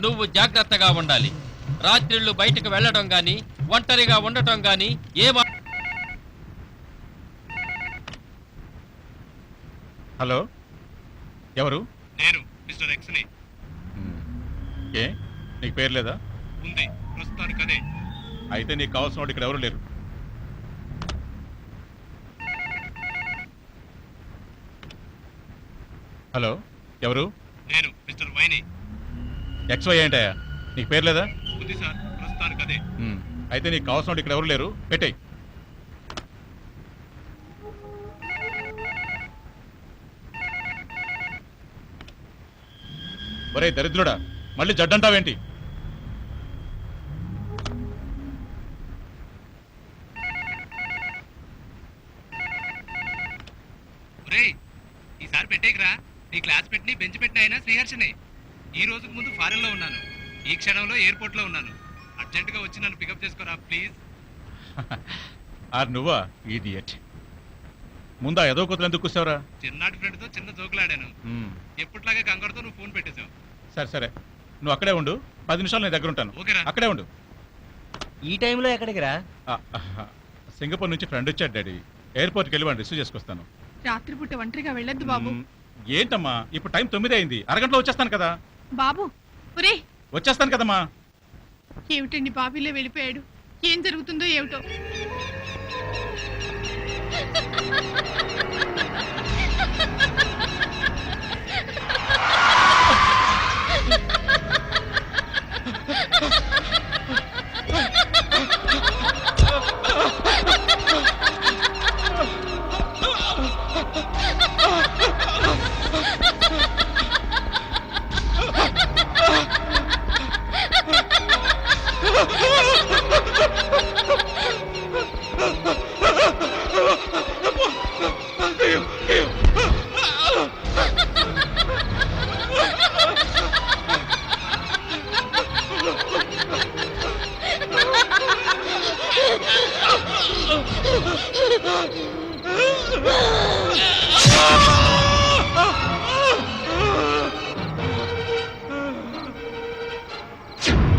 Speaker 11: నువ్వు జాగ్రత్తగా ఉండాలి. రాత్రిళ్ళు బయటకు వెళ్ళడం గాని, ఒంటరిగా ఉండటం గాని
Speaker 8: హలో, ఎవరు?
Speaker 3: నేను మిస్టర్ ఎక్స్ని.
Speaker 8: ఏ నీకు పేరు లేదా?
Speaker 3: ఉంది, ప్రస్తుతానికి అదే.
Speaker 8: అయితే నీకు కావాల్సిన వాడు ఇక్కడ ఎవరు లేరు. హలో, ఎవరు?
Speaker 3: నేను మిస్టర్ వైని.
Speaker 8: XY ఏంటయ్యా, నీకు పేరు లేదా?
Speaker 3: ఉంది సార్, ప్రస్తుతానికి అదే.
Speaker 8: అయితే నీకు కావాల్సిన వాడు ఇక్కడ ఎవరు లేరు, పెట్టేయ్. ఒరే దరిద్రుడా, మళ్ళీ జడ్డంటావేంటి?
Speaker 3: ఈసారి పెట్టేకిరా. నీ క్లాస్ పెట్టిన బెంచ్ పెట్టిన అయినా శ్రీహర్షనే. ఈ రోజుకు ముందు ఫారెన్ లో ఉన్నాను, ఈ క్షణంలో ఎయిర్పోర్ట్ లో ఉన్నాను. అర్జెంట్ గా వచ్చి నన్ను పికప్ చేసుకోరా ప్లీజ్.
Speaker 8: నువ్వా ఇడియట్? ముందా ఏదో కొత్తలు ఎందుకు కూర్చావురా?
Speaker 3: చిన్నాటి ఫ్రెండ్ తో చిన్న జోకులాడాను. ఎప్పటిలాగే కంగారుతో నువ్వు ఫోన్ పెట్టేశావు.
Speaker 8: సరే సరే, నువ్వు అక్కడే ఉండు, 10 నిమిషాలు నేను దగ్గర ఉంటాను.
Speaker 3: ఓకేరా?
Speaker 8: అక్కడే ఉండు.
Speaker 7: ఈ టైంలో ఎక్కడికి రా?
Speaker 8: సింగపూర్ నుంచి ఫ్రెండ్ వచ్చాడు డాడీ. ఎయిర్పోర్ట్కి వెళ్ళి వాడిని రిసీవ్ చేసుకొస్తాను.
Speaker 6: రాత్రిపూట ఒంటరిగా వెళ్ళొద్దు బాబు.
Speaker 8: ఏంటమ్మా, ఇప్పుడు టైం 9 అయింది, అరగంటలో వచ్చేస్తాను కదా.
Speaker 6: బాబు ఒరే,
Speaker 8: వచ్చేస్తాను కదమ్మా.
Speaker 6: ఏమిటండి బాబీలో వెళ్ళిపోయాడు, ఏం జరుగుతుందో ఏమిటో.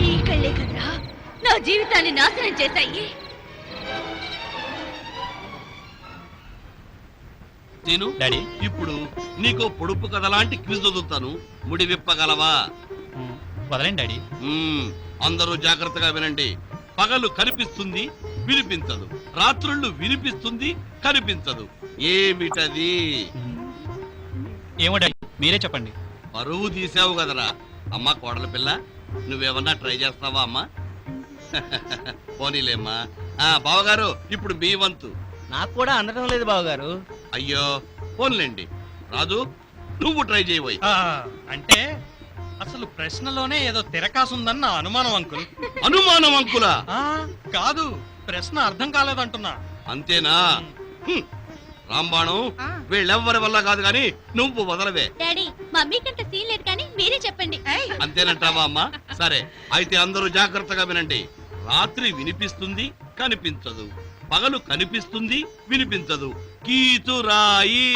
Speaker 5: ఈ కళ్ళే కదరా నా జీవితాన్ని నాశనం చేశాయి.
Speaker 3: నేను
Speaker 2: డాడీ,
Speaker 3: ఇప్పుడు నీకు పొడుపు కథ లాంటి క్విజ్ వదులుతాను, ముడి విప్పగలవా?
Speaker 2: వదలండి డాడీ.
Speaker 3: అందరూ జాగ్రత్తగా వినండి. పగలు కనిపిస్తుంది, వినిపించదు. రాత్రుళ్ళు వినిపిస్తుంది, కనిపించదు. ఏమిటది?
Speaker 2: ఏమో డాడీ, మీరే చెప్పండి.
Speaker 3: పరువు తీసావు కదరా అమ్మా కోడల పిల్ల. నువ్వేమన్నా ట్రై చేస్తావా అమ్మా? పోనీలేమ్మా. బావగారు, ఇప్పుడు మీ వంతు.
Speaker 7: నాకు కూడా అందడం లేదు బావగారు.
Speaker 3: అయ్యో, పోన్లేండి. రాజు, నువ్వు ట్రై చేయబోయి.
Speaker 1: అంటే అసలు ప్రశ్నలోనే ఏదో తిరకాసుందని నా అనుమానం అంకుల్.
Speaker 3: అనుమానం అంకులా?
Speaker 1: కాదు, ప్రశ్న అర్థం కాలేదంటున్నా.
Speaker 3: అంతేనా? రాంబాణం, వీళ్ళెవ్వరి వల్ల కాదు గాని నువ్వు వదలవే.
Speaker 5: డాడీ, మమ్మీ కంట సీన్ లేదు కానీ మీరే చెప్పండి.
Speaker 3: అంతేనంటావా అమ్మా? సరే, అయితే అందరూ జాగ్రత్తగా వినండి. రాత్రి వినిపిస్తుంది, కనిపించదు. పగలు కనిపిస్తుంది, వినిపించదు. కీచురాయి.